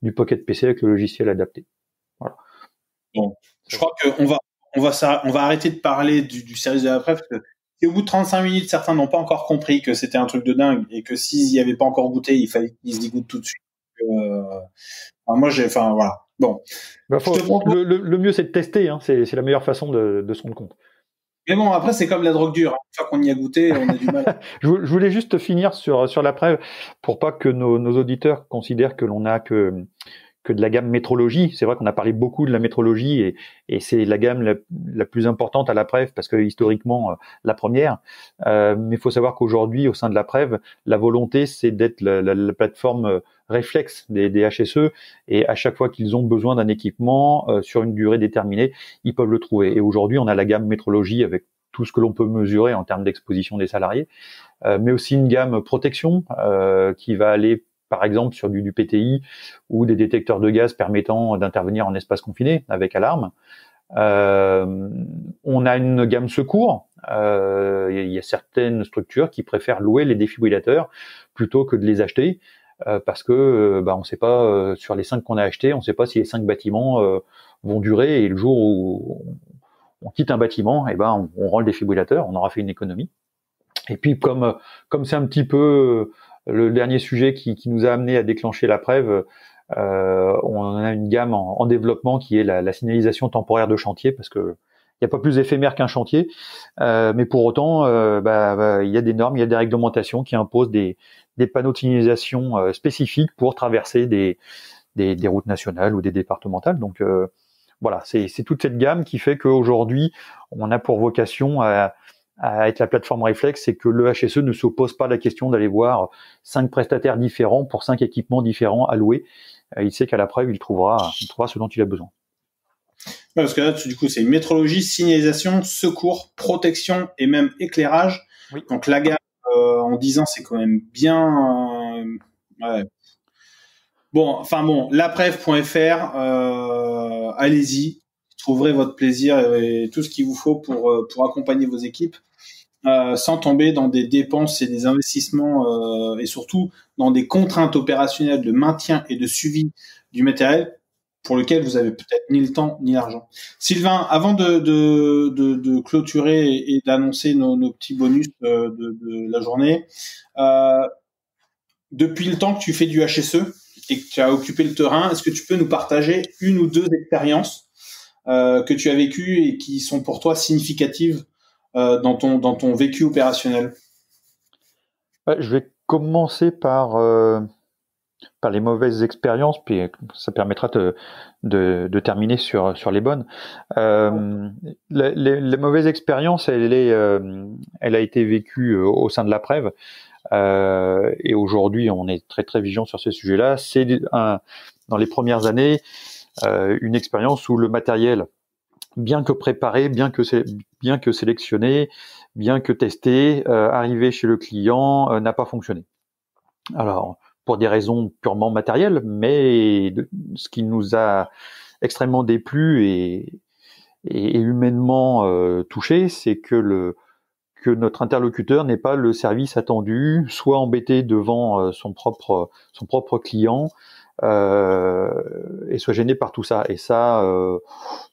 du Pocket PC avec le logiciel adapté. Voilà. Bon, je crois qu'on va arrêter de parler du service de l'après, parce que si au bout de 35 minutes, certains n'ont pas encore compris que c'était un truc de dingue et que s'ils y avaient pas encore goûté, il fallait qu'ils y goûtent tout de suite. Voilà. Bon. Le mieux, c'est de tester, hein. C'est la meilleure façon de se rendre compte. Mais bon, après, c'est comme la drogue dure. Une fois qu'on y a goûté, on a du mal. Je voulais juste finir sur l'après, pour pas que nos auditeurs considèrent que l'on a que de la gamme métrologie. C'est vrai qu'on a parlé beaucoup de la métrologie et c'est la gamme la plus importante à la Prev, parce que historiquement la première. Mais il faut savoir qu'aujourd'hui, au sein de la Prev, la volonté, c'est d'être la plateforme réflexe des HSE, et à chaque fois qu'ils ont besoin d'un équipement sur une durée déterminée, ils peuvent le trouver. Et aujourd'hui, on a la gamme métrologie avec tout ce que l'on peut mesurer en termes d'exposition des salariés, mais aussi une gamme protection qui va aller par exemple sur du PTI ou des détecteurs de gaz permettant d'intervenir en espace confiné avec alarme. On a une gamme secours. Il y a certaines structures qui préfèrent louer les défibrillateurs plutôt que de les acheter, parce que on ne sait pas, sur les 5 qu'on a achetés, on ne sait pas si les 5 bâtiments vont durer, et le jour où on quitte un bâtiment, on rend le défibrillateur, on aura fait une économie. Et puis comme c'est un petit peu le dernier sujet qui nous a amené à déclencher la Prev, on a une gamme en développement qui est la signalisation temporaire de chantier, parce que il n'y a pas plus éphémère qu'un chantier, mais pour autant, il y a des normes, il y a des réglementations qui imposent des panneaux de signalisation spécifiques pour traverser des routes nationales ou des départementales. Donc voilà, c'est toute cette gamme qui fait qu'aujourd'hui, on a pour vocation à être la plateforme réflexe, et que le HSE ne se pose pas la question d'aller voir 5 prestataires différents pour 5 équipements différents à louer. Il sait qu'à la Prev, il trouvera ce dont il a besoin. Ouais, parce que là, du coup, c'est métrologie, signalisation, secours, protection et même éclairage. Oui. Donc la gamme, en 10 ans, c'est quand même bien... ouais. Bon, laprev.fr, allez-y, vous trouverez votre plaisir et tout ce qu'il vous faut pour accompagner vos équipes, sans tomber dans des dépenses et des investissements, et surtout dans des contraintes opérationnelles de maintien et de suivi du matériel pour lequel vous avez peut-être ni le temps ni l'argent. Sylvain, avant de clôturer et d'annoncer nos petits bonus de la journée, depuis le temps que tu fais du HSE et que tu as occupé le terrain, est-ce que tu peux nous partager une ou deux expériences que tu as vécues et qui sont pour toi significatives dans ton vécu opérationnel? Je vais commencer par les mauvaises expériences, puis ça permettra de terminer sur les bonnes. Les mauvaises expériences, elle a été vécue au sein de la Prev, et aujourd'hui on est très très vigilant sur ces sujets-là. C'est dans les premières années une expérience où le matériel, bien que préparé, bien que sélectionné, bien que testé, arrivé chez le client, n'a pas fonctionné. Alors, pour des raisons purement matérielles, mais ce qui nous a extrêmement déplu et humainement touché, c'est que notre interlocuteur n'ait pas le service attendu, soit embêté devant son propre client, et soit gêné par tout ça. Et ça,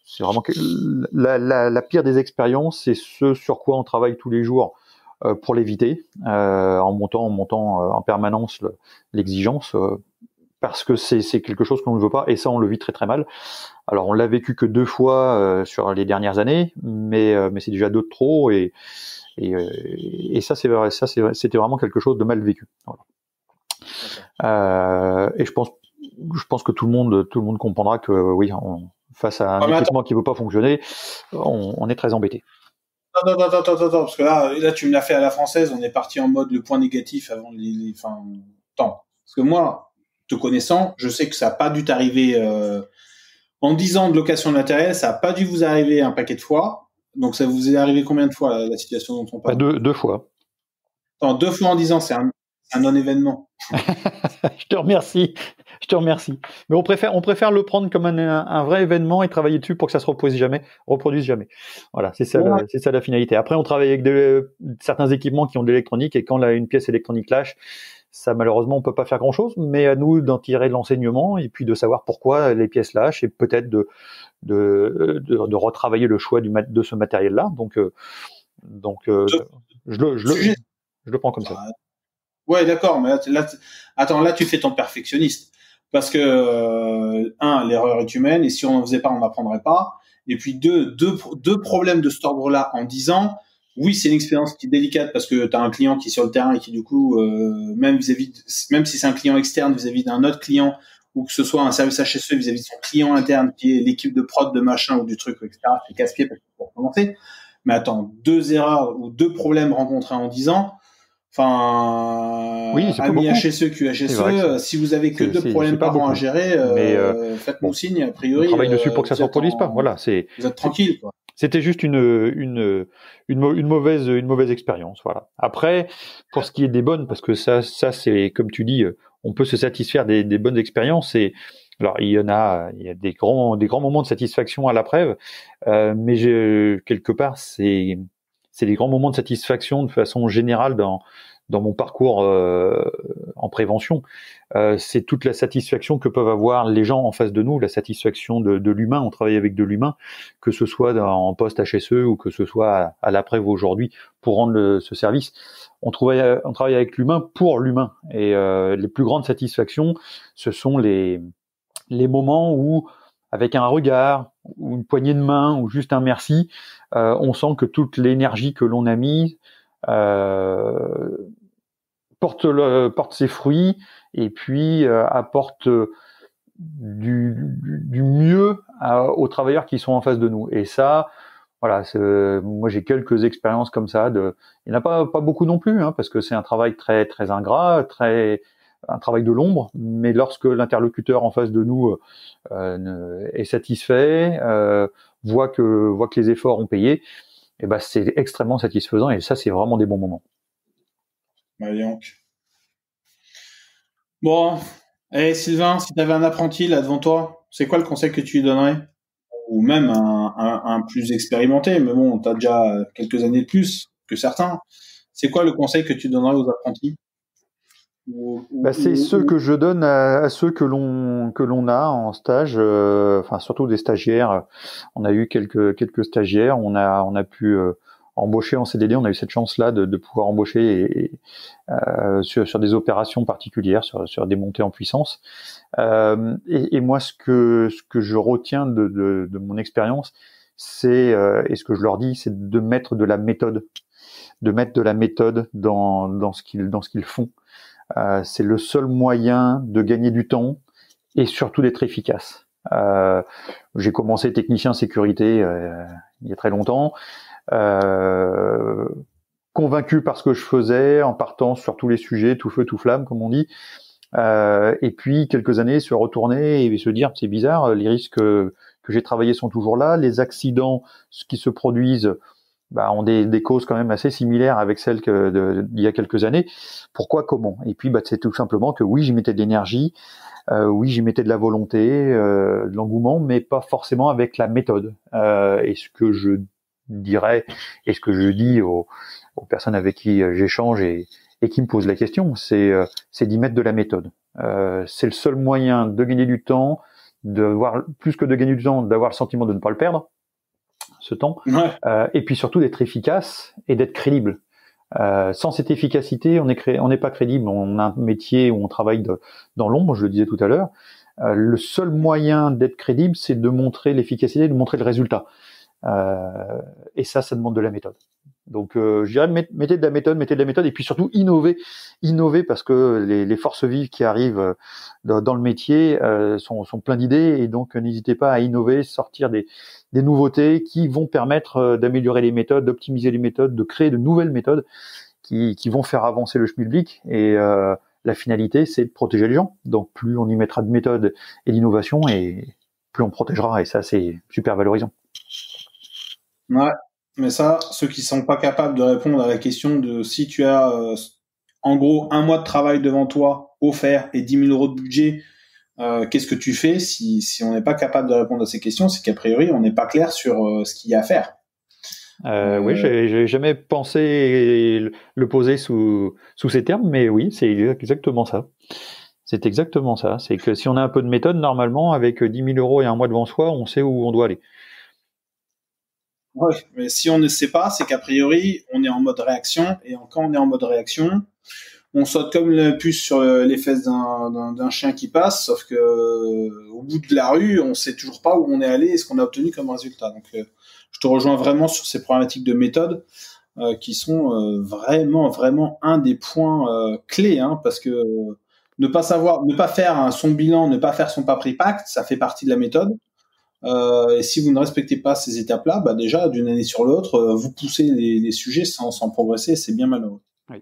c'est vraiment la pire des expériences, c'est ce sur quoi on travaille tous les jours pour l'éviter, en montant en permanence l'exigence, parce que c'est quelque chose qu'on ne veut pas, et ça on le vit très très mal. Alors on l'a vécu que 2 fois sur les dernières années, mais c'est déjà 2 de trop, et ça c'était vraiment quelque chose de mal vécu. Voilà. Et je pense que tout le monde comprendra que oui, face à un équipement qui ne veut pas fonctionner, on est très embêté. Attends, parce que là, tu me l'as fait à la française, on est parti en mode le point négatif avant attends. Parce que moi, te connaissant, je sais que ça n'a pas dû t'arriver, en 10 ans de location de matériel, ça n'a pas dû vous arriver un paquet de fois. Donc, ça vous est arrivé combien de fois, la situation dont on parle? Deux fois. Attends, 2 fois en 10 ans, c'est un non-événement. Je te remercie. Mais on préfère le prendre comme un vrai événement et travailler dessus pour que ça se reproduise jamais. Voilà, c'est ça, c'est ça la finalité. Après, on travaille avec certains équipements qui ont de l'électronique et quand une pièce électronique lâche, ça malheureusement on peut pas faire grand chose, mais à nous d'en tirer de l'enseignement et puis de savoir pourquoi les pièces lâchent et peut-être de retravailler le choix de ce matériel-là. Donc je le prends comme ça. Ouais, d'accord, mais là, tu fais ton perfectionniste. Parce que, l'erreur est humaine, et si on n'en faisait pas, on n'apprendrait pas. Et puis, deux problèmes de cet ordre-là en 10 ans. Oui, c'est une expérience qui est délicate parce que tu as un client qui est sur le terrain et qui, du coup, même si c'est un client externe vis-à-vis d'un autre client, ou que ce soit un service HSE vis-à-vis de son client interne qui est l'équipe de prod de machin ou du truc, etc., c'est casse-pied pour commencer. Mais attends, 2 erreurs ou 2 problèmes rencontrés en 10 ans, oui, amis HSE, QHSE, si vous avez que 2 problèmes par an à gérer, faites-nous signe, a priori. On travaille dessus pour que ça ne se reproduise pas. Voilà, vous êtes tranquille, quoi. C'était juste une mauvaise expérience, voilà. Après, pour ce qui est des bonnes, parce que ça c'est comme tu dis, on peut se satisfaire des bonnes expériences. Et alors il y a des grands moments de satisfaction à l'après, mais quelque part c'est des grands moments de satisfaction de façon générale dans mon parcours en prévention. C'est toute la satisfaction que peuvent avoir les gens en face de nous, la satisfaction de l'humain. On travaille avec de l'humain, que ce soit en poste HSE ou que ce soit à l'après aujourd'hui pour rendre ce service. On travaille avec l'humain pour l'humain. Et les plus grandes satisfactions, ce sont les moments où, avec un regard, ou une poignée de main, ou juste un merci, on sent que toute l'énergie que l'on a mise porte ses fruits et puis apporte du mieux aux travailleurs qui sont en face de nous. Et ça, voilà, moi j'ai quelques expériences comme ça. Il n'y en a pas beaucoup non plus, parce que c'est un travail très très ingrat, un travail de l'ombre. Mais lorsque l'interlocuteur en face de nous est satisfait, voit que les efforts ont payé, et ben c'est extrêmement satisfaisant. Et ça, c'est vraiment des bons moments. Bon, Sylvain, si tu avais un apprenti là devant toi, c'est quoi le conseil que tu lui donnerais? Ou même un plus expérimenté, mais bon, tu as déjà quelques années de plus que certains. C'est quoi le conseil que tu donnerais aux apprentis? C'est ceux que je donne à ceux que l'on a en stage, surtout des stagiaires. On a eu quelques stagiaires, on a pu embaucher en CDD. On a eu cette chance-là de pouvoir embaucher sur des opérations particulières, sur des montées en puissance. Et moi, ce que je retiens de mon expérience, c'est et ce que je leur dis, c'est de mettre de la méthode, dans ce qu'ils font. C'est le seul moyen de gagner du temps et surtout d'être efficace. J'ai commencé technicien sécurité il y a très longtemps, convaincu par ce que je faisais, en partant sur tous les sujets, tout feu, tout flamme, comme on dit. Et puis quelques années se retourner et se dire c'est bizarre, les risques que j'ai travaillés sont toujours là, les accidents qui se produisent ont des causes quand même assez similaires avec celles d'il y a quelques années. Pourquoi, comment? Et puis c'est tout simplement que oui, j'y mettais de l'énergie, oui, j'y mettais de la volonté, de l'engouement, mais pas forcément avec la méthode. Et ce que je dirais et ce que je dis aux personnes avec qui j'échange et qui me posent la question, c'est d'y mettre de la méthode. C'est le seul moyen de gagner du temps, plus que de gagner du temps, d'avoir le sentiment de ne pas le perdre, ce temps, et puis surtout d'être efficace et d'être crédible. Sans cette efficacité, on n'est pas crédible. On a un métier où on travaille dans l'ombre, je le disais tout à l'heure. Le seul moyen d'être crédible, c'est de montrer l'efficacité, de montrer le résultat. Et ça demande de la méthode. Donc, je dirais mettez de la méthode, et puis surtout innover parce que les forces vives qui arrivent dans le métier sont plein d'idées, et donc n'hésitez pas à innover, sortir des nouveautés qui vont permettre d'améliorer les méthodes, d'optimiser les méthodes, de créer de nouvelles méthodes qui vont faire avancer le schmilblick. Et la finalité, c'est de protéger les gens. Donc, plus on y mettra de méthodes et d'innovation, et plus on protégera, et ça, c'est super valorisant. Ouais. Mais ça, ceux qui sont pas capables de répondre à la question de si tu as, en gros, 1 mois de travail devant toi offert et 10 000 euros de budget, qu'est-ce que tu fais? Si on n'est pas capable de répondre à ces questions, c'est qu'a priori, on n'est pas clair sur ce qu'il y a à faire. Oui, j'ai jamais pensé le poser sous ces termes, mais oui, c'est exactement ça. C'est exactement ça. C'est que si on a un peu de méthode, normalement, avec 10 000 euros et 1 mois devant soi, on sait où on doit aller. Oui, mais si on ne sait pas, c'est qu'a priori, on est en mode réaction, et quand on est en mode réaction, on saute comme la puce sur les fesses d'un chien qui passe, sauf que au bout de la rue, on sait toujours pas où on est allé et ce qu'on a obtenu comme résultat. Donc, je te rejoins vraiment sur ces problématiques de méthode qui sont vraiment un des points clés, hein, parce que ne pas savoir, ne pas faire son bilan, ne pas faire son papri pacte, ça fait partie de la méthode. Et si vous ne respectez pas ces étapes-là, bah déjà d'une année sur l'autre, vous poussez les sujets sans progresser, c'est bien malheureux. Oui.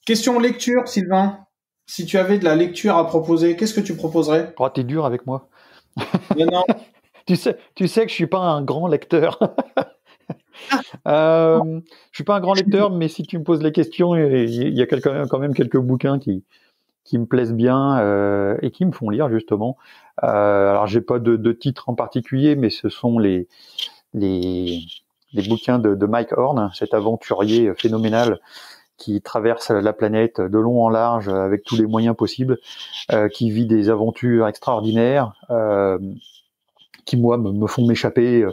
Question lecture, Sylvain. Si tu avais de la lecture à proposer, qu'est-ce que tu proposerais? Oh, t'es dur avec moi. Mais non. Tu sais que je suis pas un grand lecteur. Je suis pas un grand lecteur, mais si tu me poses la question, il y a quand même quelques bouquins qui me plaisent bien et qui me font lire justement. Alors j'ai pas de titre en particulier, mais ce sont les bouquins de Mike Horn, cet aventurier phénoménal qui traverse la planète de long en large avec tous les moyens possibles, qui vit des aventures extraordinaires, qui moi me font m'échapper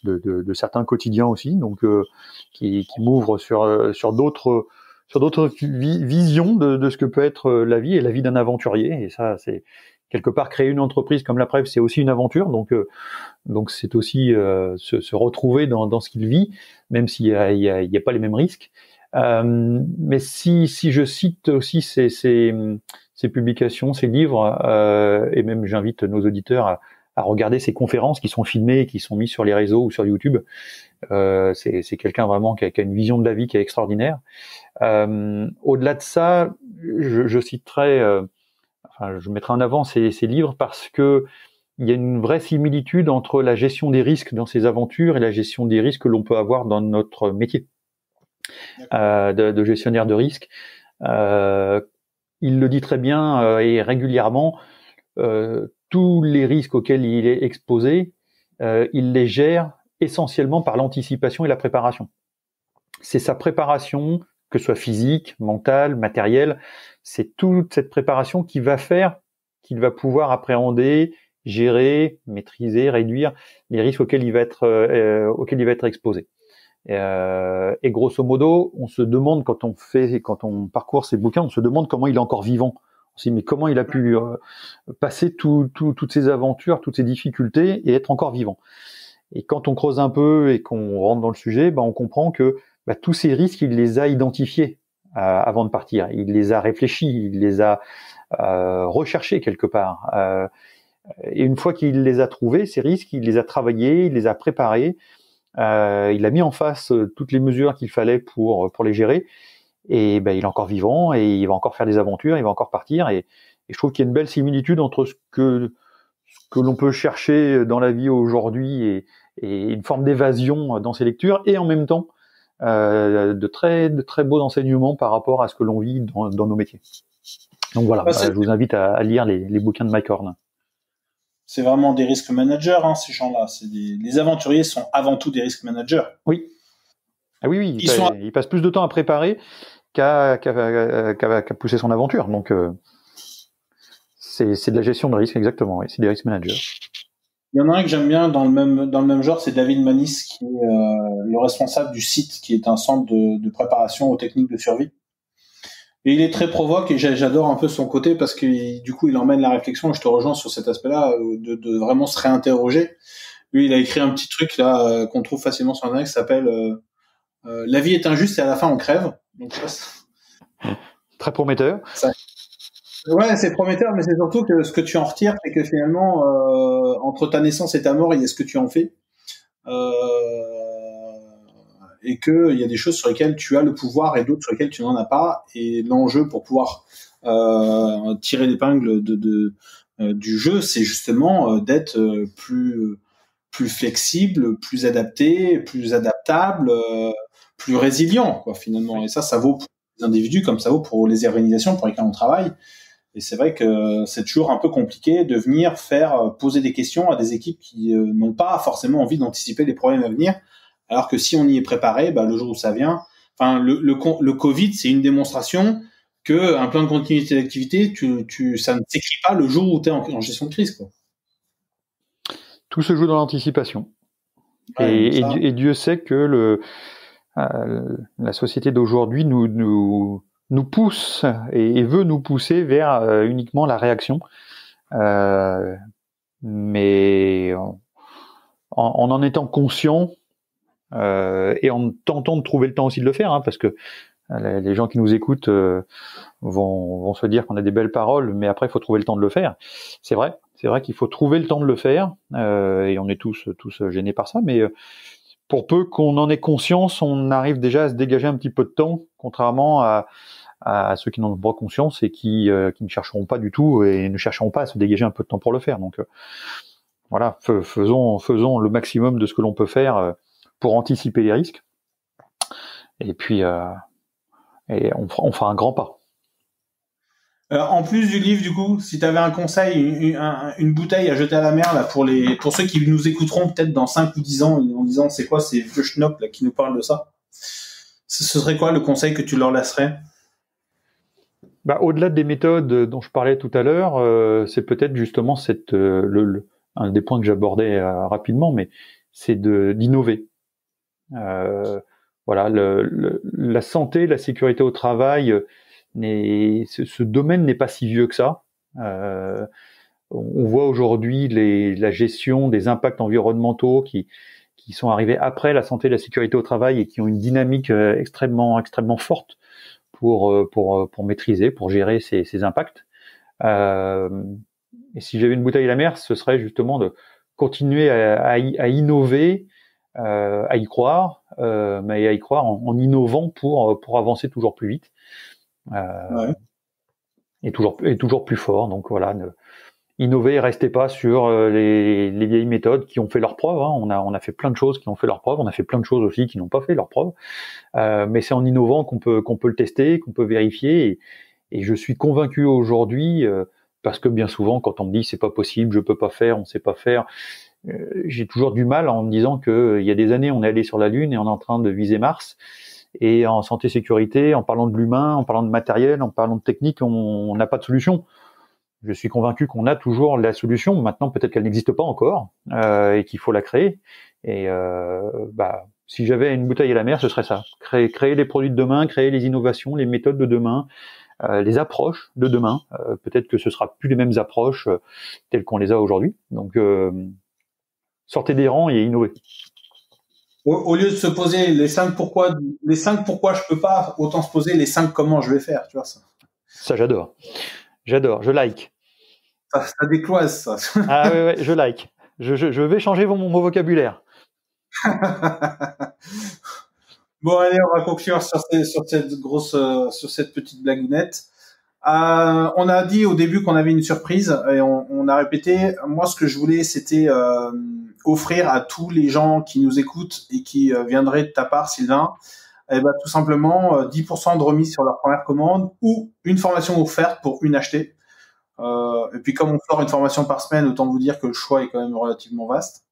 de certains quotidiens aussi, donc qui m'ouvrent sur d'autres visions de ce que peut être la vie et la vie d'un aventurier. Et ça, c'est quelque part créer une entreprise comme la Preuve, c'est aussi une aventure, donc c'est aussi se retrouver dans ce qu'il vit, même s'il y a pas les mêmes risques. Mais si je cite aussi ces publications, ces livres, et même j'invite nos auditeurs à regarder ces conférences qui sont filmées et qui sont mises sur les réseaux ou sur YouTube. C'est quelqu'un vraiment qui a une vision de la vie qui est extraordinaire. Au-delà de ça, je citerai, je mettrai en avant ces livres parce que il y a une vraie similitude entre la gestion des risques dans ces aventures et la gestion des risques que l'on peut avoir dans notre métier de gestionnaire de risque. Il le dit très bien et régulièrement, tous les risques auxquels il est exposé, il les gère essentiellement par l'anticipation et la préparation. C'est sa préparation, que ce soit physique, mentale, matérielle, c'est toute cette préparation qui va faire qu'il va pouvoir appréhender, gérer, maîtriser, réduire les risques auxquels il va être exposé. Et grosso modo, on se demande quand on parcourt ces bouquins, on se demande comment il est encore vivant. On se dit mais comment il a pu passer toutes ces aventures, toutes ces difficultés et être encore vivant. Et quand on creuse un peu et qu'on rentre dans le sujet, on comprend que tous ces risques, il les a identifiés avant de partir. Il les a réfléchis, il les a recherchés quelque part. Et une fois qu'il les a trouvés, ces risques, il les a travaillés, il les a préparés. Il a mis en face toutes les mesures qu'il fallait pour les gérer, et il est encore vivant et il va encore faire des aventures, il va encore partir, et je trouve qu'il y a une belle similitude entre ce que l'on peut chercher dans la vie aujourd'hui et une forme d'évasion dans ses lectures, et en même temps de très beaux enseignements par rapport à ce que l'on vit dans nos métiers. Donc voilà, je vous invite à lire les bouquins de Mike Horn. C'est vraiment des risques managers, hein, ces gens-là. Les aventuriers sont avant tout des risques managers. Oui. Ah oui, ils passent plus de temps à préparer qu'à pousser son aventure. Donc, c'est de la gestion de risque, exactement. Oui, c'est des risques managers. Il y en a un que j'aime bien dans le même genre, c'est David Manis, qui est le responsable du site, qui est un centre de préparation aux techniques de survie. Et il est très provoque, et j'adore un peu son côté parce que du coup il emmène la réflexion, et je te rejoins sur cet aspect-là, de vraiment se réinterroger. Lui, il a écrit un petit truc là qu'on trouve facilement sur Internet qui s'appelle La vie est injuste et à la fin on crève. Donc très prometteur. Ouais, c'est prometteur, mais c'est surtout que ce que tu en retires, c'est que finalement, entre ta naissance et ta mort, il y a ce que tu en fais. Et qu'il y a des choses sur lesquelles tu as le pouvoir et d'autres sur lesquelles tu n'en as pas. Et l'enjeu pour pouvoir tirer l'épingle du jeu, c'est justement d'être plus flexible, plus adapté, plus adaptable, plus résilient, quoi, finalement. Et ça vaut pour les individus comme ça vaut pour les organisations pour lesquelles on travaille. Et c'est vrai que c'est toujours un peu compliqué de venir faire poser des questions à des équipes qui n'ont pas forcément envie d'anticiper les problèmes à venir, alors que si on y est préparé, le jour où ça vient, le Covid, c'est une démonstration que un plan de continuité d'activité, ça ne s'écrit pas le jour où tu es en gestion de crise, quoi. Tout se joue dans l'anticipation. Ouais, et Dieu sait que la société d'aujourd'hui nous pousse et veut nous pousser vers uniquement la réaction. Mais en étant conscient et en tentant de trouver le temps aussi de le faire, parce que les gens qui nous écoutent vont se dire qu'on a des belles paroles, mais après il faut trouver le temps de le faire. C'est vrai qu'il faut trouver le temps de le faire, et on est tous gênés par ça, mais pour peu qu'on en ait conscience, on arrive déjà à se dégager un petit peu de temps, contrairement à ceux qui n'en ont pas conscience et qui ne chercheront pas du tout et ne chercheront pas à se dégager un peu de temps pour le faire. Donc voilà, faisons le maximum de ce que l'on peut faire pour anticiper les risques. Et puis on fera un grand pas. En plus du livre, du coup, si tu avais un conseil, une bouteille à jeter à la mer là, pour ceux qui nous écouteront peut-être dans 5 ou 10 ans en disant c'est quoi ces vieux schnocks là qui nous parlent de ça, ce serait quoi le conseil que tu leur laisserais? Au-delà des méthodes dont je parlais tout à l'heure, c'est peut-être justement un des points que j'abordais rapidement, mais c'est d'innover. Voilà, la santé, la sécurité au travail, ce domaine n'est pas si vieux que ça. On voit aujourd'hui la gestion des impacts environnementaux qui sont arrivés après la santé et la sécurité au travail et qui ont une dynamique extrêmement forte pour maîtriser, pour gérer ces impacts. Et si j'avais une bouteille à la mer, ce serait justement de continuer à innover, à y croire, mais à y croire en innovant pour avancer toujours plus vite. Ouais. Et toujours plus fort. Donc voilà, innover et restez pas sur les vieilles méthodes qui ont fait leurs preuves. On a fait plein de choses qui ont fait leurs preuves. On a fait plein de choses aussi qui n'ont pas fait leurs preuves. Mais c'est en innovant qu'on peut le tester, qu'on peut vérifier. Et je suis convaincu aujourd'hui, parce que bien souvent, quand on me dit c'est pas possible, je peux pas faire, on sait pas faire, j'ai toujours du mal en me disant que il y a des années, on est allé sur la Lune et on est en train de viser Mars. Et en santé sécurité, en parlant de l'humain, en parlant de matériel, en parlant de technique, on n'a pas de solution. Je suis convaincu qu'on a toujours la solution. Maintenant, peut-être qu'elle n'existe pas encore et qu'il faut la créer. Et si j'avais une bouteille à la mer, ce serait ça. Créer les produits de demain, créer les innovations, les méthodes de demain, les approches de demain. Peut-être que ce sera plus les mêmes approches telles qu'on les a aujourd'hui. Donc, sortez des rangs et innovez. Au lieu de se poser les 5 pourquoi je peux pas, autant se poser les 5 comment je vais faire, tu vois ça. Ça, j'adore, je like. Ça décloise, ça. Ah ouais, je like. Je vais changer mon vocabulaire. Bon, allez, on va conclure sur cette petite blagounette. On a dit au début qu'on avait une surprise et on a répété. Moi, ce que je voulais, c'était offrir à tous les gens qui nous écoutent et qui viendraient de ta part, Sylvain, tout simplement 10% de remise sur leur première commande ou une formation offerte pour une achetée. Et puis, comme on sort une formation par semaine, autant vous dire que le choix est quand même relativement vaste.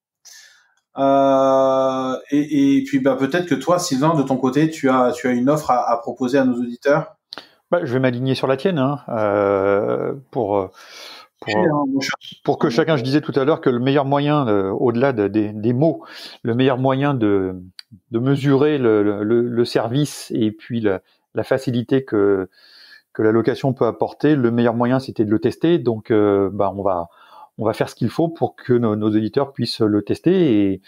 Et puis, peut-être que toi, Sylvain, de ton côté, tu as une offre à proposer à nos auditeurs. Je vais m'aligner sur la tienne, pour que chacun, je disais tout à l'heure que le meilleur moyen, au-delà des mots, le meilleur moyen de mesurer le service et puis la facilité que la location peut apporter, le meilleur moyen c'était de le tester. Donc on on va faire ce qu'il faut pour que nos éditeurs puissent le tester, et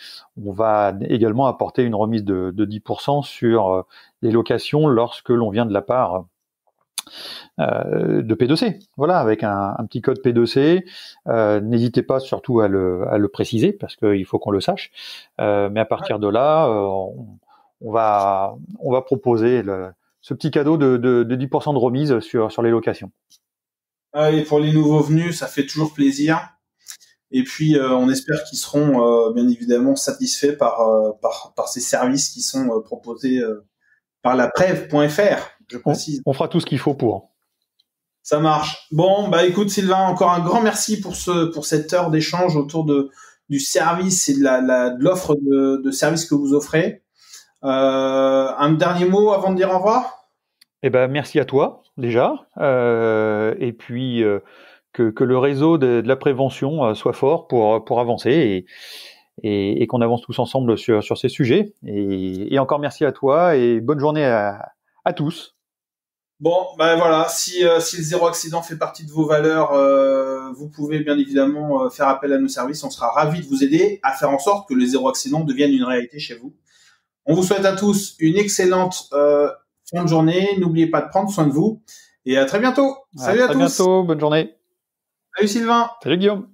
on va également apporter une remise de 10% sur les locations lorsque l'on vient de la part de P2C. Voilà, avec un petit code P2C. N'hésitez pas surtout à le préciser parce qu'il faut qu'on le sache. Mais à partir de là, on va proposer ce petit cadeau de 10% de remise sur les locations. Et pour les nouveaux venus, ça fait toujours plaisir. Et puis, on espère qu'ils seront bien évidemment satisfaits par ces services qui sont proposés par la Prev.fr, je précise. On fera tout ce qu'il faut pour. Ça marche. Bon, bah écoute Sylvain, encore un grand merci pour cette heure d'échange autour du service et de l'offre de service que vous offrez. Un dernier mot avant de dire au revoir? Eh ben, merci à toi déjà, et puis que le réseau de la prévention soit fort pour avancer et qu'on avance tous ensemble sur ces sujets. Et encore merci à toi et bonne journée à tous. Bon, ben voilà, si le zéro accident fait partie de vos valeurs, vous pouvez bien évidemment faire appel à nos services. On sera ravis de vous aider à faire en sorte que le zéro accident devienne une réalité chez vous. On vous souhaite à tous une excellente fin de journée. N'oubliez pas de prendre soin de vous et à très bientôt. Salut à tous. À bientôt, bonne journée. Salut Sylvain. Salut Guillaume.